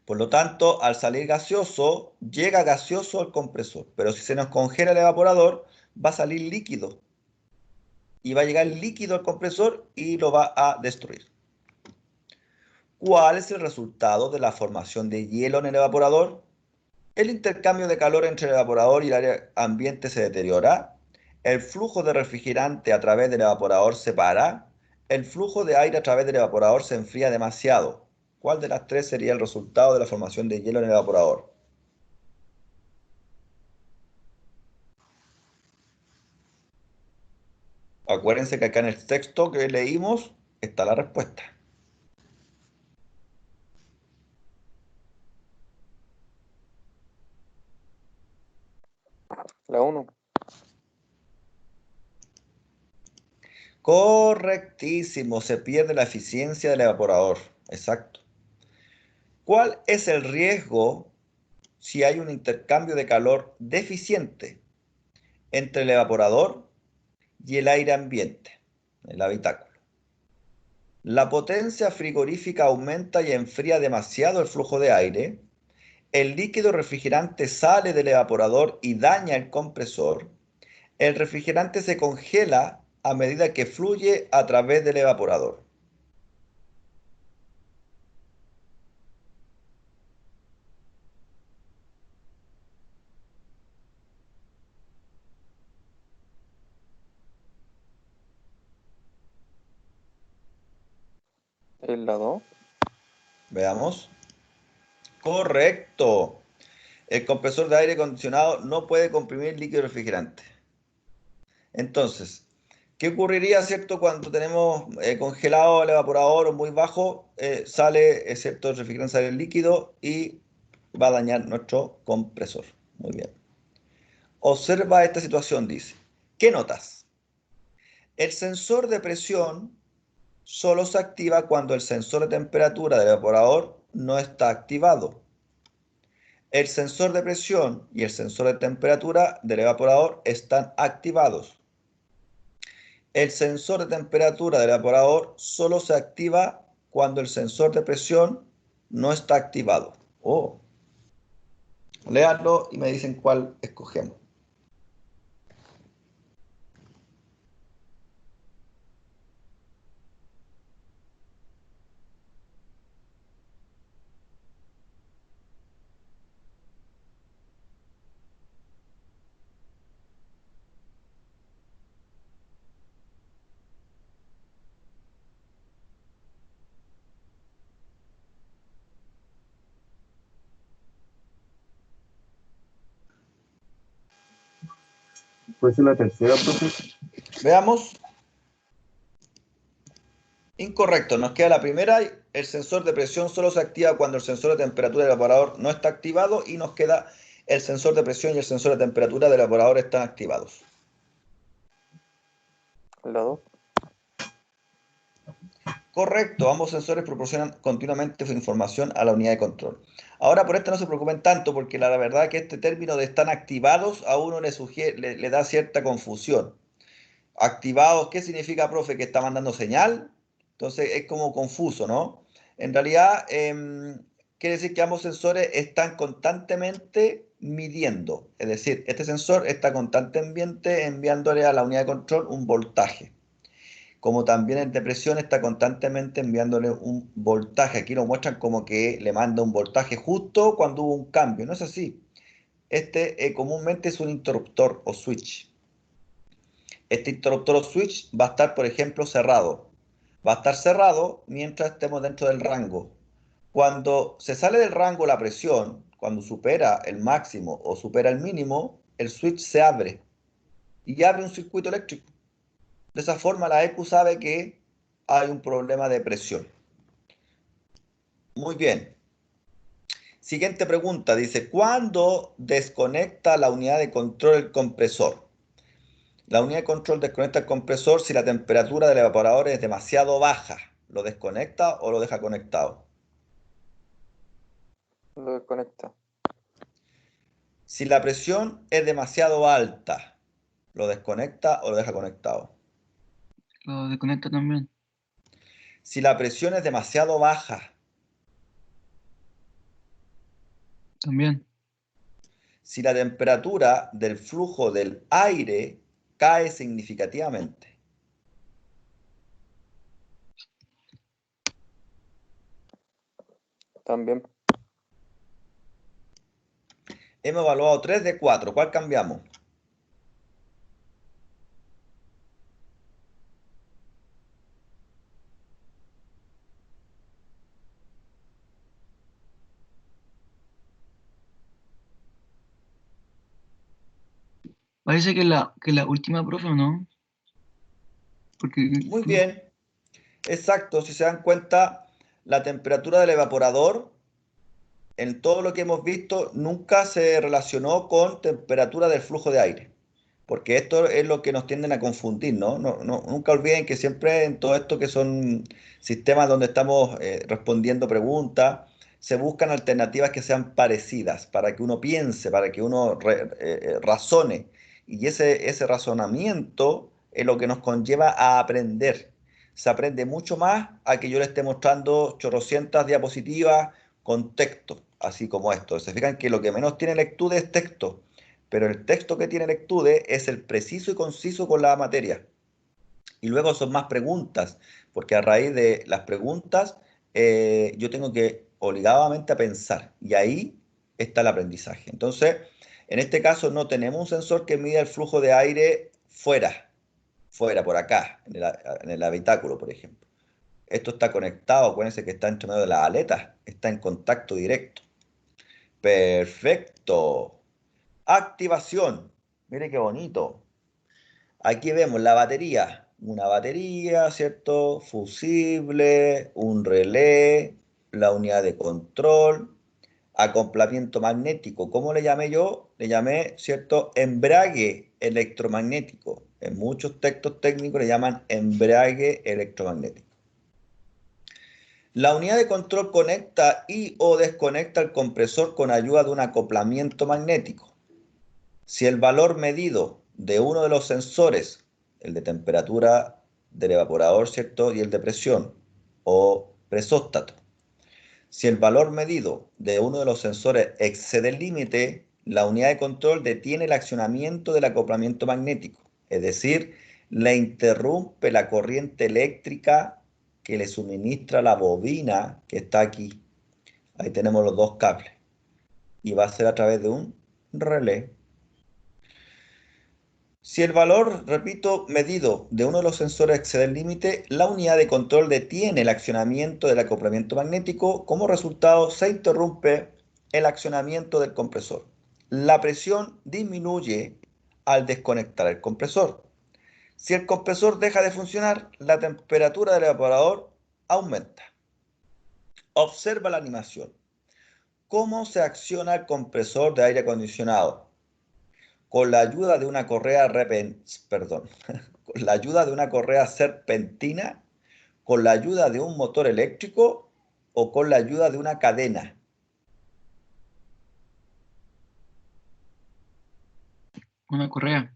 Por lo tanto, al salir gaseoso, llega gaseoso al compresor. Pero si se nos congela el evaporador, va a salir líquido. Y va a llegar líquido al compresor y lo va a destruir. ¿Cuál es el resultado de la formación de hielo en el evaporador? El intercambio de calor entre el evaporador y el aire ambiente se deteriora. El flujo de refrigerante a través del evaporador se para. El flujo de aire a través del evaporador se enfría demasiado. ¿Cuál de las tres sería el resultado de la formación de hielo en el evaporador? Acuérdense que acá en el texto que leímos está la respuesta. La 1. Correctísimo, se pierde la eficiencia del evaporador. Exacto. ¿Cuál es el riesgo si hay un intercambio de calor deficiente entre el evaporador y el aire ambiente, el habitáculo? La potencia frigorífica aumenta y enfría demasiado el flujo de aire. El líquido refrigerante sale del evaporador y daña el compresor. El refrigerante se congela a medida que fluye a través del evaporador. Es la 2. Veamos. Correcto. El compresor de aire acondicionado no puede comprimir líquido refrigerante. Entonces, ¿qué ocurriría, cierto, cuando tenemos congelado el evaporador o muy bajo? Sale, cierto, el refrigerante sale el líquido y va a dañar nuestro compresor. Muy bien. Observa esta situación, dice. ¿Qué notas? El sensor de presión solo se activa cuando el sensor de temperatura del evaporador no está activado. El sensor de presión y el sensor de temperatura del evaporador están activados. El sensor de temperatura del evaporador solo se activa cuando el sensor de presión no está activado. Oh. Léanlo y me dicen cuál escogemos. Puede ser la tercera, profe. Veamos. Incorrecto, nos queda la primera. El sensor de presión solo se activa cuando el sensor de temperatura del evaporador no está activado y nos queda el sensor de presión y el sensor de temperatura del evaporador están activados. La 2. Correcto, ambos sensores proporcionan continuamente su información a la unidad de control. Ahora por esto no se preocupen tanto porque la verdad que este término de están activados a uno le da cierta confusión. Activados, ¿qué significa, profe? Que está mandando señal. Entonces es como confuso, ¿no? En realidad quiere decir que ambos sensores están constantemente midiendo. Es decir, este sensor está constantemente enviándole a la unidad de control un voltaje. Como también el de presión está constantemente enviándole un voltaje. Aquí lo muestran como que le manda un voltaje justo cuando hubo un cambio. No es así. Este comúnmente es un interruptor o switch. Este interruptor o switch va a estar, por ejemplo, cerrado. Va a estar cerrado mientras estemos dentro del rango. Cuando se sale del rango la presión, cuando supera el máximo o supera el mínimo, el switch se abre y abre un circuito eléctrico. De esa forma la ECU sabe que hay un problema de presión. Muy bien. Siguiente pregunta, dice, ¿cuándo desconecta la unidad de control el compresor? La unidad de control desconecta el compresor si la temperatura del evaporador es demasiado baja. ¿Lo desconecta o lo deja conectado? Lo desconecta. Si la presión es demasiado alta, ¿lo desconecta o lo deja conectado? Lo desconecta también. Si la presión es demasiado baja, También. si la temperatura del flujo del aire cae significativamente. También. Hemos evaluado 3 de 4. ¿Cuál cambiamos? Parece que la última, profe, ¿o no? Porque, Muy bien. Exacto. Si se dan cuenta, la temperatura del evaporador, en todo lo que hemos visto, nunca se relacionó con temperatura del flujo de aire. Porque esto es lo que nos tienden a confundir, ¿no? Nunca olviden que siempre en todo esto que son sistemas donde estamos respondiendo preguntas, se buscan alternativas que sean parecidas para que uno piense, para que uno razone. Y ese razonamiento es lo que nos conlleva a aprender. Se aprende mucho más a que yo le esté mostrando chorrocientas diapositivas con texto, así como esto. Se fijan que lo que menos tiene lectura es texto, pero el texto que tiene Lectude es el preciso y conciso con la materia. Y luego son más preguntas, porque a raíz de las preguntas yo tengo que obligadamente a pensar, y ahí está el aprendizaje. Entonces, en este caso no tenemos un sensor que mida el flujo de aire fuera, por acá, en el habitáculo, por ejemplo. Esto está conectado, acuérdense que está entre medio de las aletas, está en contacto directo. Perfecto. Activación. Mire qué bonito. Aquí vemos la batería. Una batería, ¿cierto? Fusible, un relé, la unidad de control, acoplamiento magnético. ¿Cómo le llamé yo? Le llamé, ¿cierto? Embrague electromagnético. En muchos textos técnicos le llaman embrague electromagnético. La unidad de control conecta y o desconecta el compresor con ayuda de un acoplamiento magnético. Si el valor medido de uno de los sensores, el de temperatura del evaporador, ¿cierto? Y el de presión o presóstato, si el valor medido de uno de los sensores excede el límite, la unidad de control detiene el accionamiento del acoplamiento magnético, es decir, le interrumpe la corriente eléctrica que le suministra la bobina que está aquí. Ahí tenemos los dos cables. Y va a ser a través de un relé. Si el valor, repito, medido de uno de los sensores excede el límite, la unidad de control detiene el accionamiento del acoplamiento magnético. Como resultado, se interrumpe el accionamiento del compresor. La presión disminuye al desconectar el compresor. Si el compresor deja de funcionar, la temperatura del evaporador aumenta. Observa la animación. ¿Cómo se acciona el compresor de aire acondicionado? Con la ayuda de una correa con la ayuda de una correa serpentina, ¿Con la ayuda de un motor eléctrico o con la ayuda de una cadena? Una correa.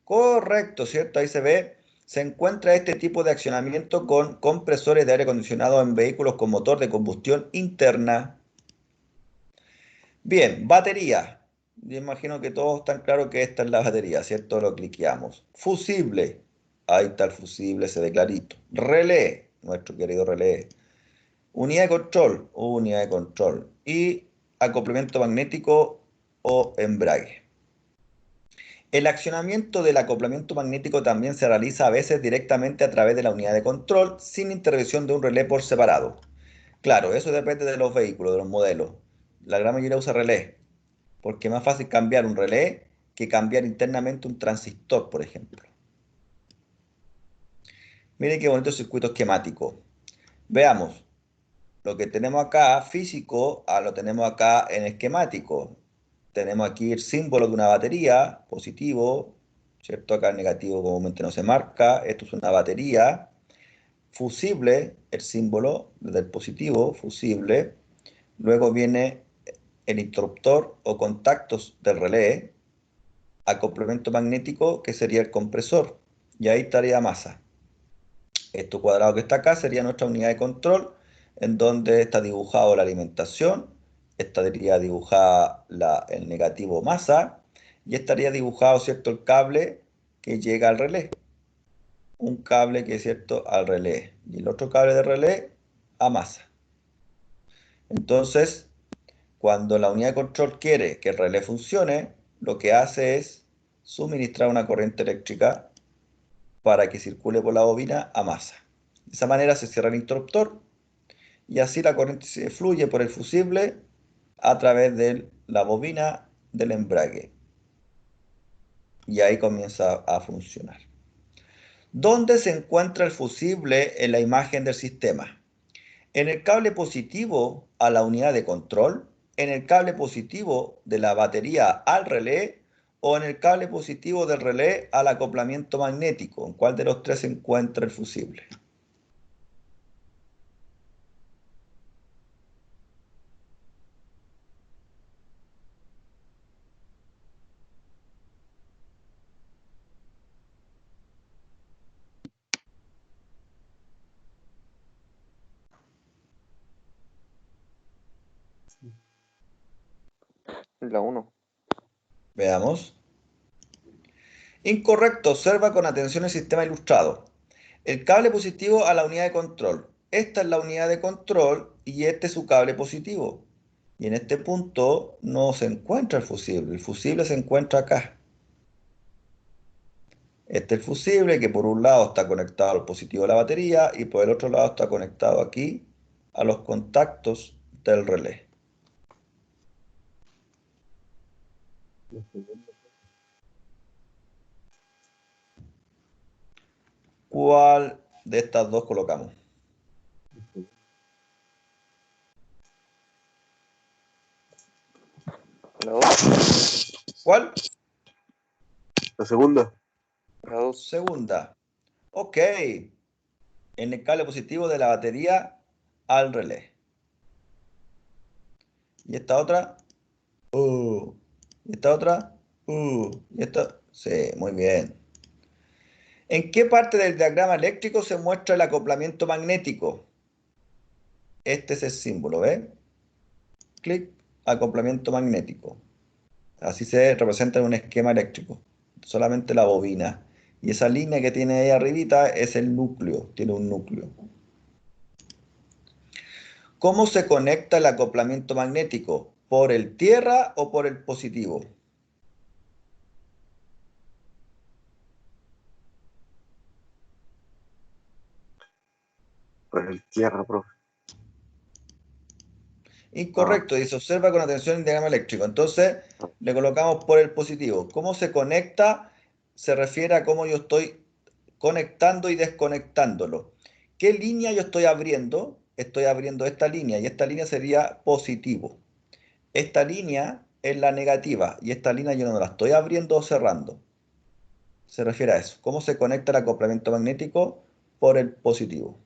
Correcto, ¿cierto? Ahí se ve. Se encuentra este tipo de accionamiento con compresores de aire acondicionado en vehículos con motor de combustión interna. Bien, batería. Yo imagino que todos están claros que esta es la batería, ¿cierto? Lo cliqueamos. Fusible. Ahí está el fusible, se ve clarito. Relé, nuestro querido relé. Unidad de control. Y acoplamiento magnético o embrague. El accionamiento del acoplamiento magnético también se realiza a veces directamente a través de la unidad de control sin intervención de un relé por separado. Claro, eso depende de los vehículos, de los modelos. La gran mayoría usa relé, porque es más fácil cambiar un relé que cambiar internamente un transistor, por ejemplo. Miren qué bonito circuito esquemático. Veamos, lo que tenemos acá físico, lo tenemos acá en esquemático. Tenemos aquí el símbolo de una batería, positivo, ¿cierto? Acá el negativo comúnmente no se marca. Esto es una batería. Fusible, el símbolo del positivo, fusible. Luego viene el interruptor o contactos del relé. Acoplamiento magnético, que sería el compresor. Y ahí estaría masa. Esto cuadrado que está acá sería nuestra unidad de control, en donde está dibujado la alimentación, estaría dibujada el negativo masa, y estaría dibujado, ¿cierto?, el cable que llega al relé. Un cable que es, ¿cierto?, al relé. Y el otro cable de relé a masa. Entonces, cuando la unidad de control quiere que el relé funcione, lo que hace es suministrar una corriente eléctrica para que circule por la bobina a masa. De esa manera se cierra el interruptor y así la corriente se fluye por el fusible a través de la bobina del embrague. Y ahí comienza a funcionar. ¿Dónde se encuentra el fusible en la imagen del sistema? En el cable positivo a la unidad de control, en el cable positivo de la batería al relé o en el cable positivo del relé al acoplamiento magnético. ¿En cuál de los tres se encuentra el fusible? La 1. Veamos. Incorrecto, observa con atención el sistema ilustrado. El cable positivo a la unidad de control. Esta es la unidad de control y este es su cable positivo. Y en este punto no se encuentra el fusible se encuentra acá. Este es el fusible que por un lado está conectado al positivo de la batería y por el otro lado está conectado aquí a los contactos del relé. ¿Cuál de estas dos colocamos? La 2. ¿Cuál? La segunda. La 2. Segunda. Ok. En el cable positivo de la batería al relé. ¿Y esta otra? ¿Y esta otra? ¿Y esta? Sí, muy bien. ¿En qué parte del diagrama eléctrico se muestra el acoplamiento magnético? Este es el símbolo, ¿ves? Clic, acoplamiento magnético. Así se representa en un esquema eléctrico. Solamente la bobina. Y esa línea que tiene ahí arribita es el núcleo. Tiene un núcleo. ¿Cómo se conecta el acoplamiento magnético? ¿Por el tierra o por el positivo? Pues el tierra, profe. Incorrecto, dice observa con atención el diagrama eléctrico. Entonces le colocamos por el positivo. ¿Cómo se conecta? Se refiere a cómo yo estoy conectando y desconectándolo. ¿Qué línea yo estoy abriendo? Estoy abriendo esta línea y esta línea sería positivo. Esta línea es la negativa y esta línea yo no la estoy abriendo o cerrando. Se refiere a eso. ¿Cómo se conecta el acoplamiento magnético? por el positivo.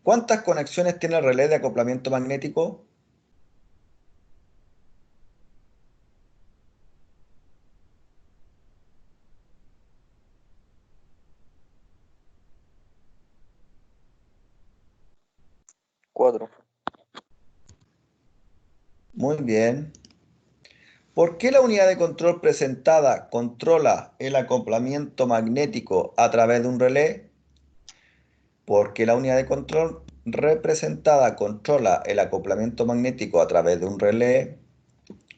¿Cuántas conexiones tiene el relé de acoplamiento magnético? Cuatro. Muy bien. ¿Por qué la unidad de control presentada controla el acoplamiento magnético a través de un relé? Porque la unidad de control representada controla el acoplamiento magnético a través de un relé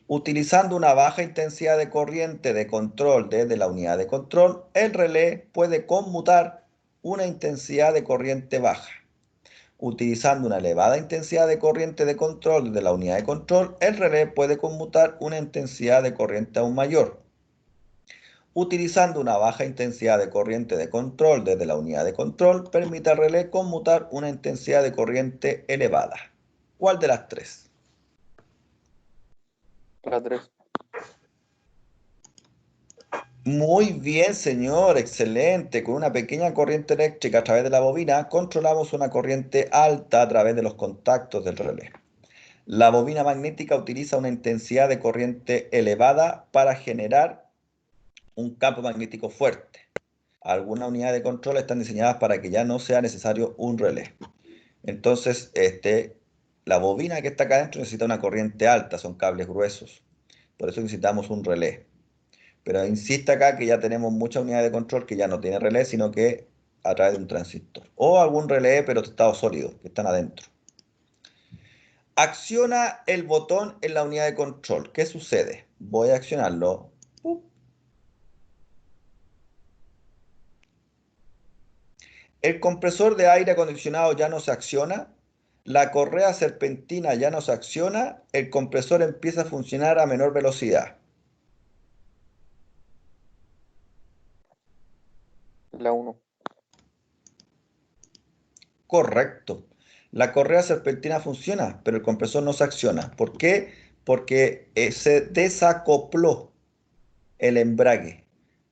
utilizando una baja intensidad de corriente de control desde la unidad de control. El relé puede conmutar una intensidad de corriente baja. Utilizando una elevada intensidad de corriente de control desde la unidad de control, el relé puede conmutar una intensidad de corriente aún mayor. Utilizando una baja intensidad de corriente de control desde la unidad de control, permite al relé conmutar una intensidad de corriente elevada. ¿Cuál de las tres? La 3. Muy bien, señor, excelente. Con una pequeña corriente eléctrica a través de la bobina, controlamos una corriente alta a través de los contactos del relé. La bobina magnética utiliza una intensidad de corriente elevada para generar un campo magnético fuerte. Algunas unidades de control están diseñadas para que ya no sea necesario un relé. Entonces, la bobina que está acá adentro necesita una corriente alta, son cables gruesos. Por eso necesitamos un relé. Pero insiste acá que ya tenemos muchas unidades de control que ya no tienen relé, sino que a través de un transistor. O algún relé, pero de estado sólido, que están adentro. Acciona el botón en la unidad de control. ¿Qué sucede? Voy a accionarlo. El compresor de aire acondicionado ya no se acciona. La correa serpentina ya no se acciona. El compresor empieza a funcionar a menor velocidad. La 1. Correcto. La correa serpentina funciona, pero el compresor no se acciona. ¿Por qué? Porque se desacopló el embrague.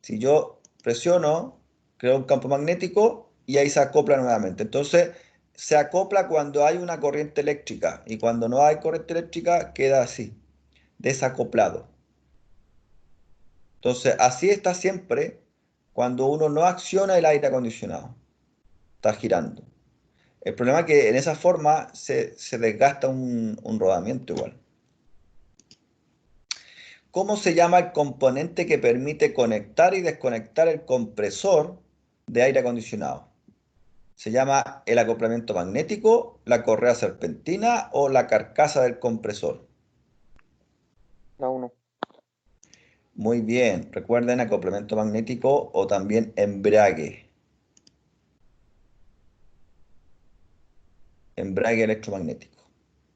Si yo presiono, creo un campo magnético y ahí se acopla nuevamente. Entonces, se acopla cuando hay una corriente eléctrica y cuando no hay corriente eléctrica queda así, desacoplado. Entonces, así está siempre cuando uno no acciona el aire acondicionado. Está girando. El problema es que en esa forma se desgasta un rodamiento igual. ¿Cómo se llama el componente que permite conectar y desconectar el compresor de aire acondicionado? ¿Se llama el acoplamiento magnético, la correa serpentina o la carcasa del compresor? La 1. Muy bien, recuerden acoplamiento magnético o también embrague. Embrague electromagnético.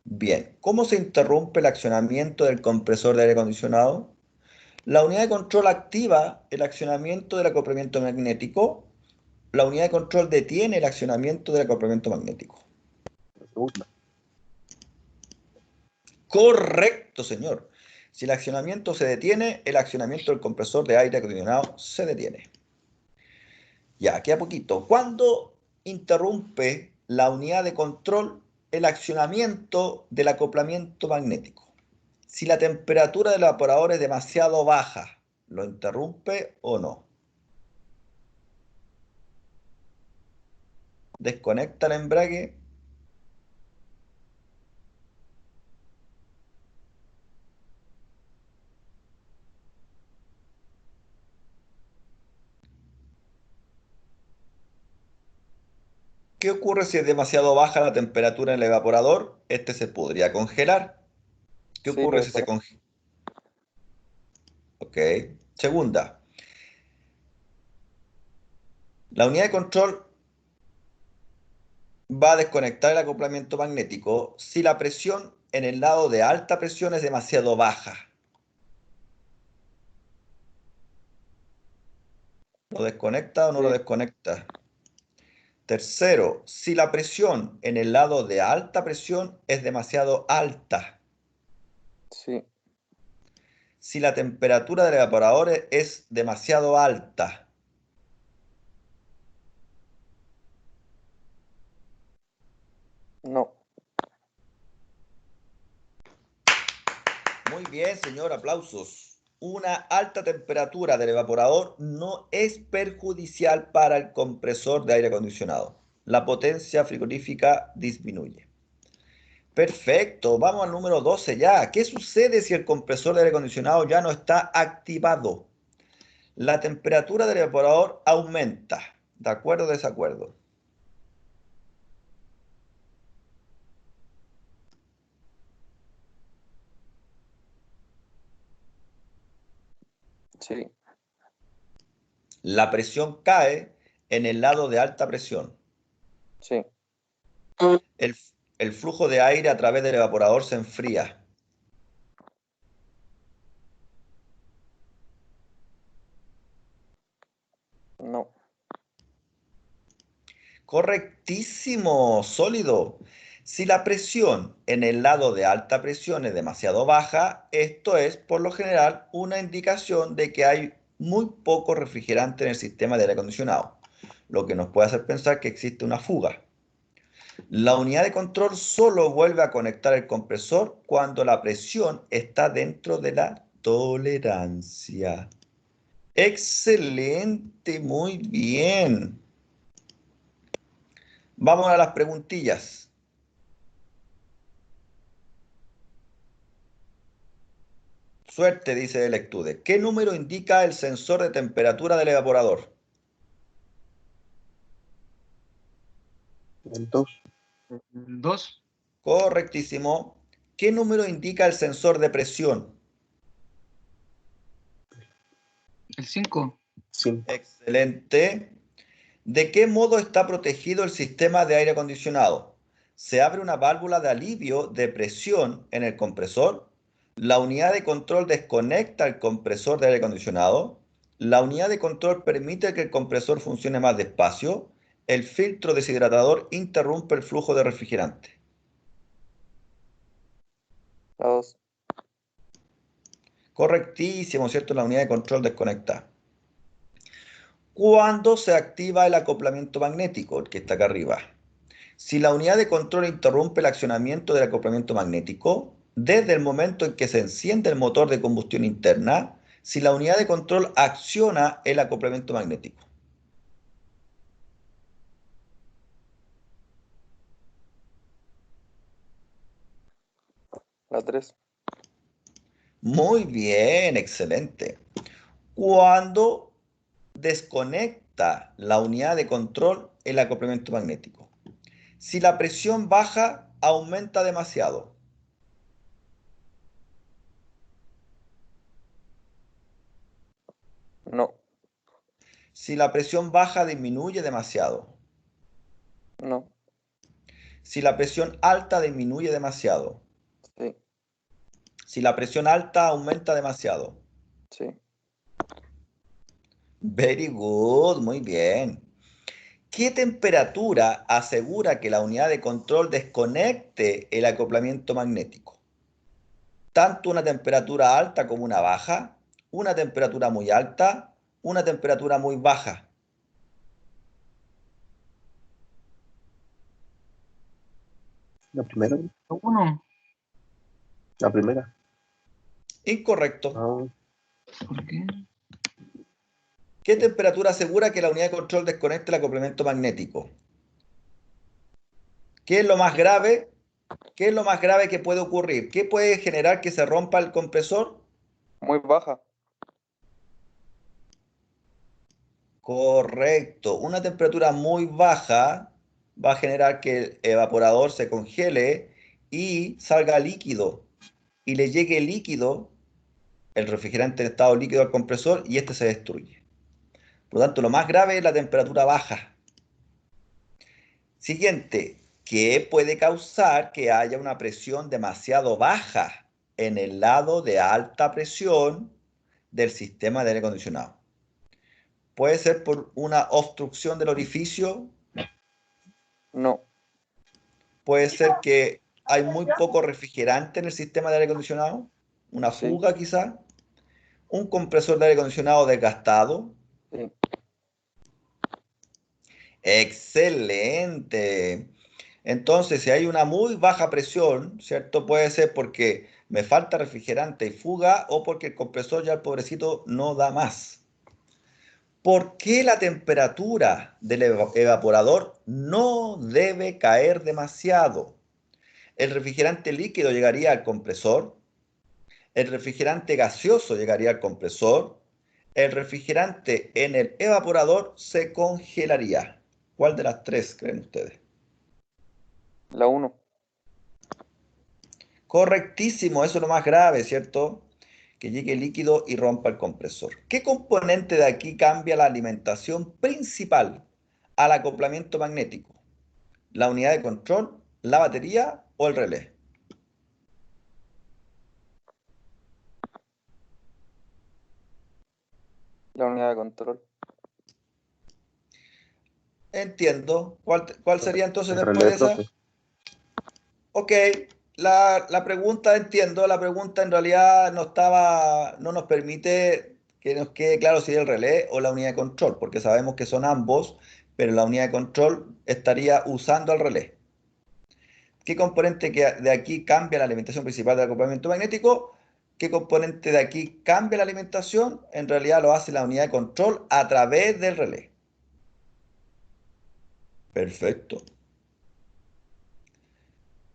Bien, ¿cómo se interrumpe el accionamiento del compresor de aire acondicionado? La unidad de control activa el accionamiento del acoplamiento magnético. La unidad de control detiene el accionamiento del acoplamiento magnético. La segunda. Correcto, señor. Si el accionamiento se detiene, el accionamiento del compresor de aire acondicionado se detiene. Ya, queda poquito. ¿Cuándo interrumpe la unidad de control el accionamiento del acoplamiento magnético? Si la temperatura del evaporador es demasiado baja, ¿lo interrumpe o no? Desconecta el embrague. ¿Qué ocurre si es demasiado baja la temperatura en el evaporador? Este se podría congelar. ¿Qué Sí, ocurre si se desconecta. congela? Ok. Segunda, la unidad de control va a desconectar el acoplamiento magnético si la presión en el lado de alta presión es demasiado baja. ¿Lo desconecta o no lo Sí. desconecta? Tercero, si la presión en el lado de alta presión es demasiado alta. Sí. Si la temperatura del evaporador es demasiado alta. bien, señor, aplausos. Una alta temperatura del evaporador no es perjudicial para el compresor de aire acondicionado. La potencia frigorífica disminuye. Perfecto, vamos al número 12 ya. ¿Qué sucede si el compresor de aire acondicionado ya no está activado? La temperatura del evaporador aumenta. ¿De acuerdo o desacuerdo? Sí. La presión cae en el lado de alta presión. Sí. El, el flujo de aire a través del evaporador se enfría. No. Correctísimo, sólido. Si la presión en el lado de alta presión es demasiado baja, esto es, por lo general, una indicación de que hay muy poco refrigerante en el sistema de aire acondicionado, lo que nos puede hacer pensar que existe una fuga. La unidad de control solo vuelve a conectar el compresor cuando la presión está dentro de la tolerancia. Excelente, muy bien. Vamos a las preguntillas. Suerte, dice Electude. ¿Qué número indica el sensor de temperatura del evaporador? El 2. 2. Correctísimo. ¿Qué número indica el sensor de presión? El 5. 5. Excelente. ¿De qué modo está protegido el sistema de aire acondicionado? Se abre una válvula de alivio de presión en el compresor. La unidad de control desconecta el compresor de aire acondicionado. La unidad de control permite que el compresor funcione más despacio. El filtro deshidratador interrumpe el flujo de refrigerante. La 2. Correctísimo, ¿cierto? La unidad de control desconecta. ¿Cuándo se activa el acoplamiento magnético? El que está acá arriba. Si la unidad de control interrumpe el accionamiento del acoplamiento magnético, desde el momento en que se enciende el motor de combustión interna, si la unidad de control acciona el acoplamiento magnético. La 3. Muy bien, excelente. Cuando desconecta la unidad de control el acoplamiento magnético. Si la presión baja, aumenta demasiado. No. Si la presión baja, disminuye demasiado. No. Si la presión alta, disminuye demasiado. Sí. Si la presión alta, aumenta demasiado. Sí. Very good, muy bien. ¿Qué temperatura asegura que la unidad de control desconecte el acoplamiento magnético? Tanto una temperatura alta como una baja, una temperatura muy alta, una temperatura muy baja. La primera. 1. La primera. Incorrecto. Ah, ¿Por qué? ¿Qué temperatura asegura que la unidad de control desconecte el acoplamiento magnético? ¿Qué es lo más grave? ¿Qué es lo más grave que puede ocurrir? ¿Qué puede generar que se rompa el compresor? Muy baja. Correcto. Una temperatura muy baja va a generar que el evaporador se congele y salga líquido. Y le llegue líquido, el refrigerante en estado líquido al compresor y este se destruye. Por lo tanto, lo más grave es la temperatura baja. Siguiente, ¿qué puede causar que haya una presión demasiado baja en el lado de alta presión del sistema de aire acondicionado? Puede ser por una obstrucción del orificio, No. puede ser que hay muy poco refrigerante en el sistema de aire acondicionado, una Sí. fuga quizá, un compresor de aire acondicionado desgastado. Sí. Excelente. Entonces, si hay una muy baja presión, ¿cierto? Puede ser porque me falta refrigerante y fuga, o porque el compresor ya el pobrecito no da más. ¿Por qué la temperatura del evaporador no debe caer demasiado? El refrigerante líquido llegaría al compresor, el refrigerante gaseoso llegaría al compresor, el refrigerante en el evaporador se congelaría. ¿Cuál de las tres creen ustedes? La 1. Correctísimo, eso es lo más grave, ¿cierto? Que llegue líquido y rompa el compresor. ¿Qué componente de aquí cambia la alimentación principal al acoplamiento magnético? ¿La unidad de control, la batería o el relé? La unidad de control. Entiendo. ¿Cuál sería entonces El después relé, de esa? profe. Ok, la pregunta, entiendo, la pregunta en realidad no nos permite que nos quede claro si es el relé o la unidad de control, porque sabemos que son ambos, pero la unidad de control estaría usando el relé. ¿Qué componente de aquí cambia la alimentación principal del acoplamiento magnético? ¿Qué componente de aquí cambia la alimentación? En realidad lo hace la unidad de control a través del relé. Perfecto.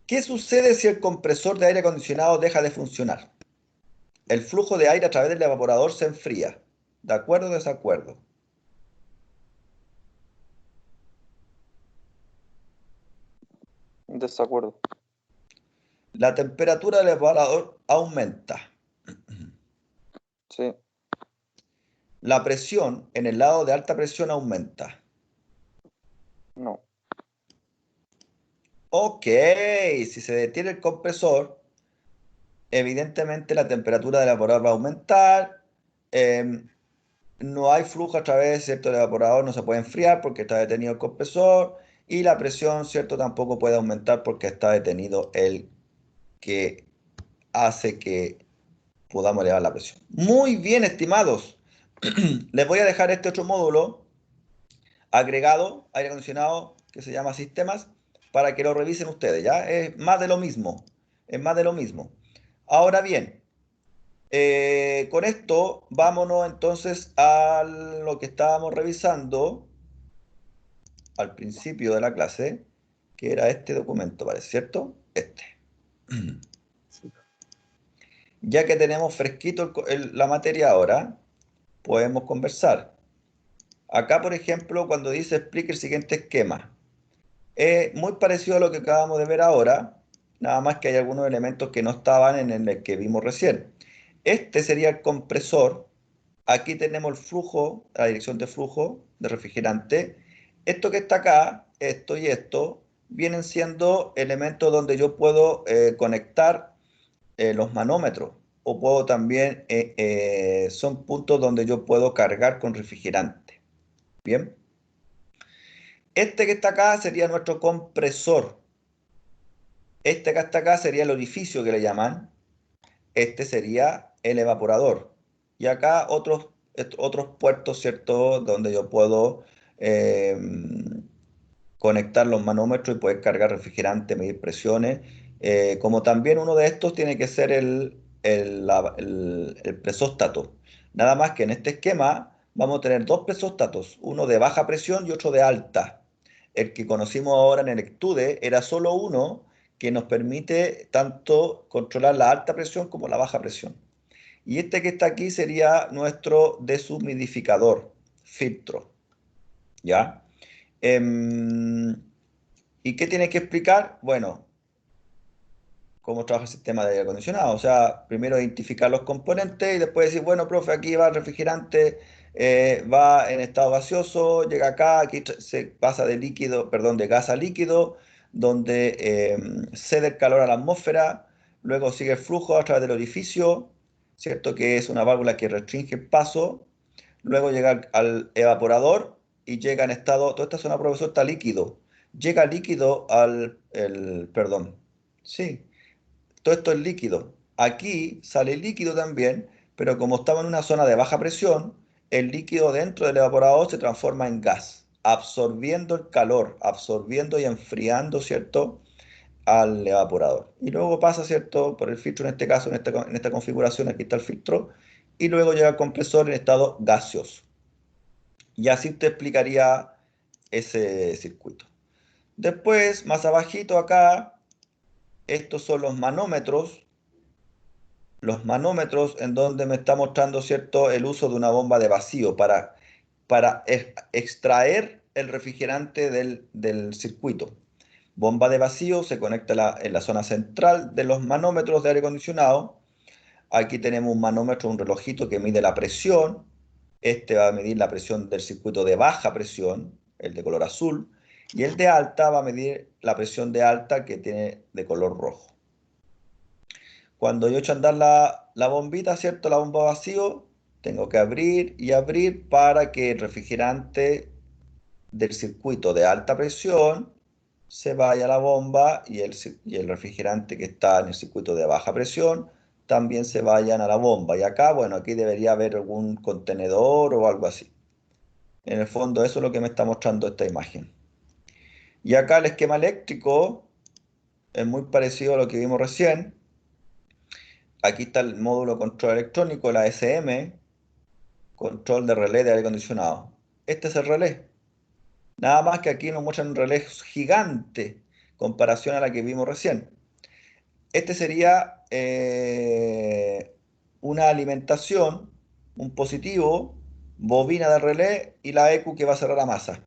¿Qué sucede si el compresor de aire acondicionado deja de funcionar? El flujo de aire a través del evaporador se enfría. ¿De acuerdo o desacuerdo? Desacuerdo. La temperatura del evaporador aumenta. Sí. La presión en el lado de alta presión aumenta. No. Ok, si se detiene el compresor, evidentemente la temperatura del evaporador va a aumentar. No hay flujo a través, ¿cierto? Del evaporador no se puede enfriar porque está detenido el compresor. Y la presión, ¿cierto? Tampoco puede aumentar porque está detenido el que hace que podamos elevar la presión. Muy bien, estimados. Les voy a dejar este otro módulo agregado, aire acondicionado, que se llama sistemas, para que lo revisen ustedes, ¿ya? Es más de lo mismo, es más de lo mismo. Ahora bien, con esto vámonos entonces a lo que estábamos revisando al principio de la clase, que era este documento, ¿vale? ¿Cierto? Este. Sí. Ya que tenemos fresquito la materia ahora, podemos conversar. Acá, por ejemplo, cuando dice explique el siguiente esquema, es muy parecido a lo que acabamos de ver ahora, nada más que hay algunos elementos que no estaban en el que vimos recién. Este sería el compresor. Aquí tenemos el flujo, la dirección de flujo de refrigerante. Esto que está acá, esto y esto, vienen siendo elementos donde yo puedo conectar los manómetros o puedo también, son puntos donde yo puedo cargar con refrigerante. Bien. Este que está acá sería nuestro compresor. Este que está acá sería el orificio que le llaman. Este sería el evaporador. Y acá otros puertos, ¿cierto? Donde yo puedo eh, conectar los manómetros y poder cargar refrigerante, medir presiones. Como también uno de estos tiene que ser el presóstato. Nada más que en este esquema vamos a tener dos presóstatos, uno de baja presión y otro de alta. El que conocimos ahora en el Extude era solo uno que nos permite tanto controlar la alta presión como la baja presión. Y este que está aquí sería nuestro deshumidificador, filtro. ¿Ya? Em, ¿Y qué tiene que explicar? Bueno, cómo trabaja el sistema de aire acondicionado. O sea, primero identificar los componentes y después decir, bueno, profe, aquí va el refrigerante, va en estado gaseoso, llega acá, aquí se pasa de líquido, perdón, de gas a líquido, donde cede el calor a la atmósfera, luego sigue el flujo a través del orificio, ¿cierto? Que es una válvula que restringe el paso, luego llega al evaporador y llega en estado, toda esta zona, profesor, está líquido. Llega líquido perdón, sí, todo esto es líquido. Aquí sale líquido también, pero como estamos en una zona de baja presión, el líquido dentro del evaporador se transforma en gas, absorbiendo el calor, absorbiendo y enfriando, ¿cierto? al evaporador. Y luego pasa, ¿cierto?, por el filtro, en este caso, en esta configuración, aquí está el filtro, y luego llega al compresor en estado gaseoso. Y así te explicaría ese circuito. Después, más abajito acá, estos son los manómetros. Los manómetros en donde me está mostrando, ¿cierto?, el uso de una bomba de vacío para extraer el refrigerante del circuito. Bomba de vacío se conecta en la zona central de los manómetros de aire acondicionado. Aquí tenemos un manómetro, un relojito que mide la presión. Este va a medir la presión del circuito de baja presión, el de color azul, y el de alta va a medir la presión de alta, que tiene de color rojo. Cuando yo echo a andar la bombita, ¿cierto?, la bomba vacío, tengo que abrir y abrir para que el refrigerante del circuito de alta presión se vaya a la bomba y el refrigerante que está en el circuito de baja presión también se vayan a la bomba. Y acá, bueno, aquí debería haber algún contenedor o algo así. En el fondo eso es lo que me está mostrando esta imagen. Y acá el esquema eléctrico es muy parecido a lo que vimos recién. Aquí está el módulo control electrónico, la SM, control de relé de aire acondicionado. Este es el relé. Nada más que aquí nos muestran un relé gigante, comparación a la que vimos recién. Este sería una alimentación, un positivo, bobina de relé y la EQ que va a cerrar la masa.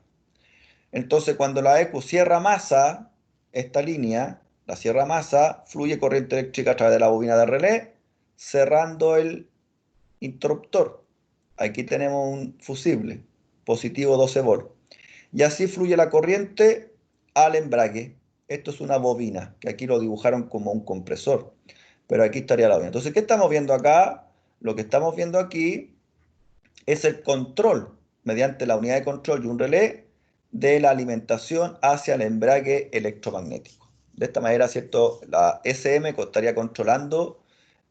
Entonces, cuando la EQ cierra masa, esta línea, la cierra masa, fluye corriente eléctrica a través de la bobina de relé, cerrando el interruptor. Aquí tenemos un fusible, positivo 12 volts. Y así fluye la corriente al embrague. Esto es una bobina, que aquí lo dibujaron como un compresor, pero aquí estaría la bobina. Entonces, ¿qué estamos viendo acá? Lo que estamos viendo aquí es el control, mediante la unidad de control y un relé, de la alimentación hacia el embrague electromagnético. De esta manera, ¿cierto?, la SM estaría controlando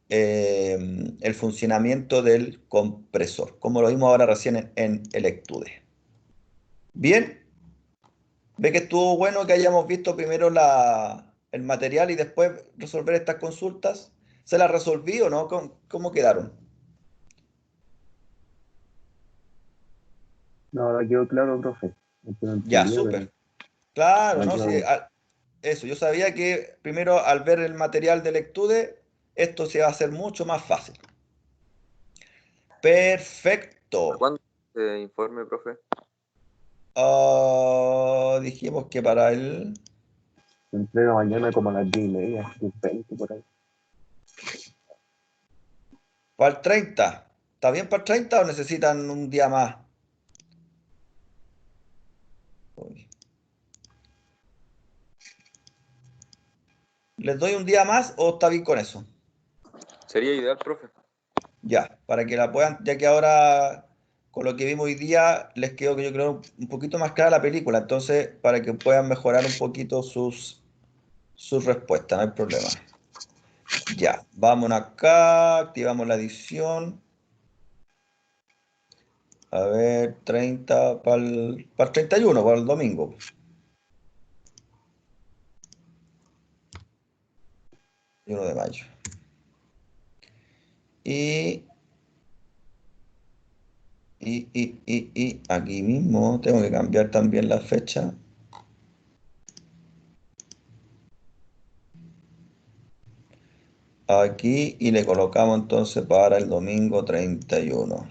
el funcionamiento del compresor, como lo vimos ahora recién en el Electude. Bien, ve que estuvo bueno que hayamos visto primero el material y después resolver estas consultas. ¿Se las resolví o no? ¿Cómo quedaron? No, ahora quedó claro, profe. No lo Ya, entendía, pero súper. Claro, ahora ¿no? Sí, quedó eso, yo sabía que primero al ver el material de Electude, esto se va a hacer mucho más fácil. Perfecto. ¿Cuándo se informe, profe? Dijimos que para el... entrega mañana como a las 10:30, 10:20 por ahí. Para el 30. ¿Está bien para el 30 o necesitan un día más? Uy. ¿Les doy un día más o está bien con eso? Sería ideal, profe. Ya, para que la puedan, ya que ahora con lo que vimos hoy día les quedó, que yo creo, un poquito más clara la película, entonces para que puedan mejorar un poquito sus respuestas, no hay problema. Ya, vamos acá, activamos la edición. A ver, 30 para el 31, para el domingo. Y 1 de mayo. Y aquí mismo tengo que cambiar también la fecha. Aquí y le colocamos entonces para el domingo 31.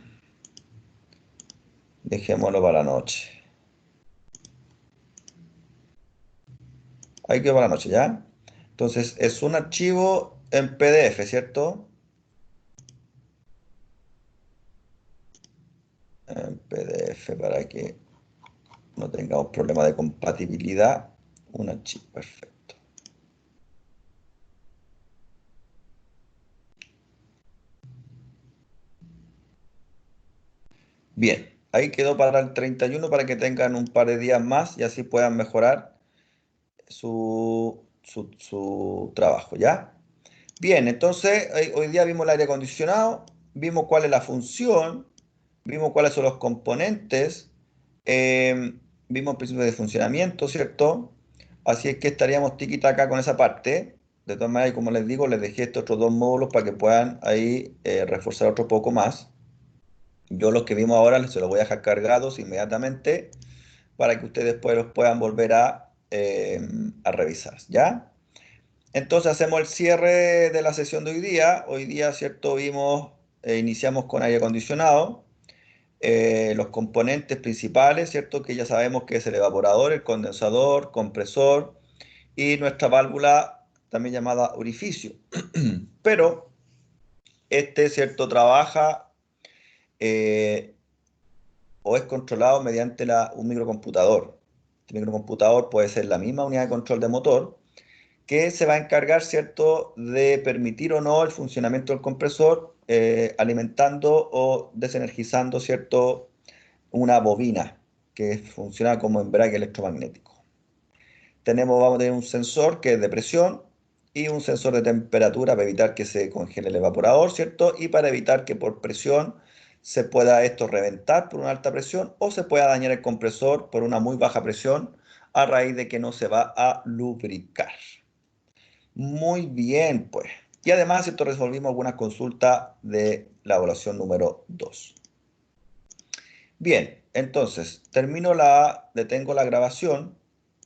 Dejémoslo para la noche. Ahí quedó para la noche, ¿ya? Entonces es un archivo en PDF, ¿cierto? En PDF para que no tengamos problema de compatibilidad. Un archivo, perfecto. Bien, ahí quedó para el 31 para que tengan un par de días más y así puedan mejorar su trabajo, ¿ya? Bien, entonces hoy día vimos el aire acondicionado, vimos cuál es la función, vimos cuáles son los componentes, vimos principios de funcionamiento, ¿cierto? Así es que estaríamos tiquita con esa parte. De todas maneras, como les digo, les dejé estos otros dos módulos para que puedan ahí reforzar otro poco más. Yo los que vimos ahora se los voy a dejar cargados inmediatamente para que ustedes después los puedan volver a revisar, ¿ya? Entonces hacemos el cierre de la sesión de hoy día. Hoy día, ¿cierto? Iniciamos con aire acondicionado. Los componentes principales, ¿cierto? Que ya sabemos que es el evaporador, el condensador, compresor y nuestra válvula también llamada orificio. Pero este, ¿cierto? Trabaja o es controlado mediante un microcomputador. Este microcomputador puede ser la misma unidad de control de motor que se va a encargar, ¿cierto?, de permitir o no el funcionamiento del compresor alimentando o desenergizando, ¿cierto?, una bobina que funciona como embrague electromagnético. Vamos a tener un sensor que es de presión y un sensor de temperatura para evitar que se congele el evaporador, ¿cierto? Y para evitar que por presión se pueda esto reventar por una alta presión o se pueda dañar el compresor por una muy baja presión a raíz de que no se va a lubricar. Muy bien, pues. Y además, ¿cierto? Resolvimos algunas consultas de la evaluación número 2. Bien, entonces, detengo la grabación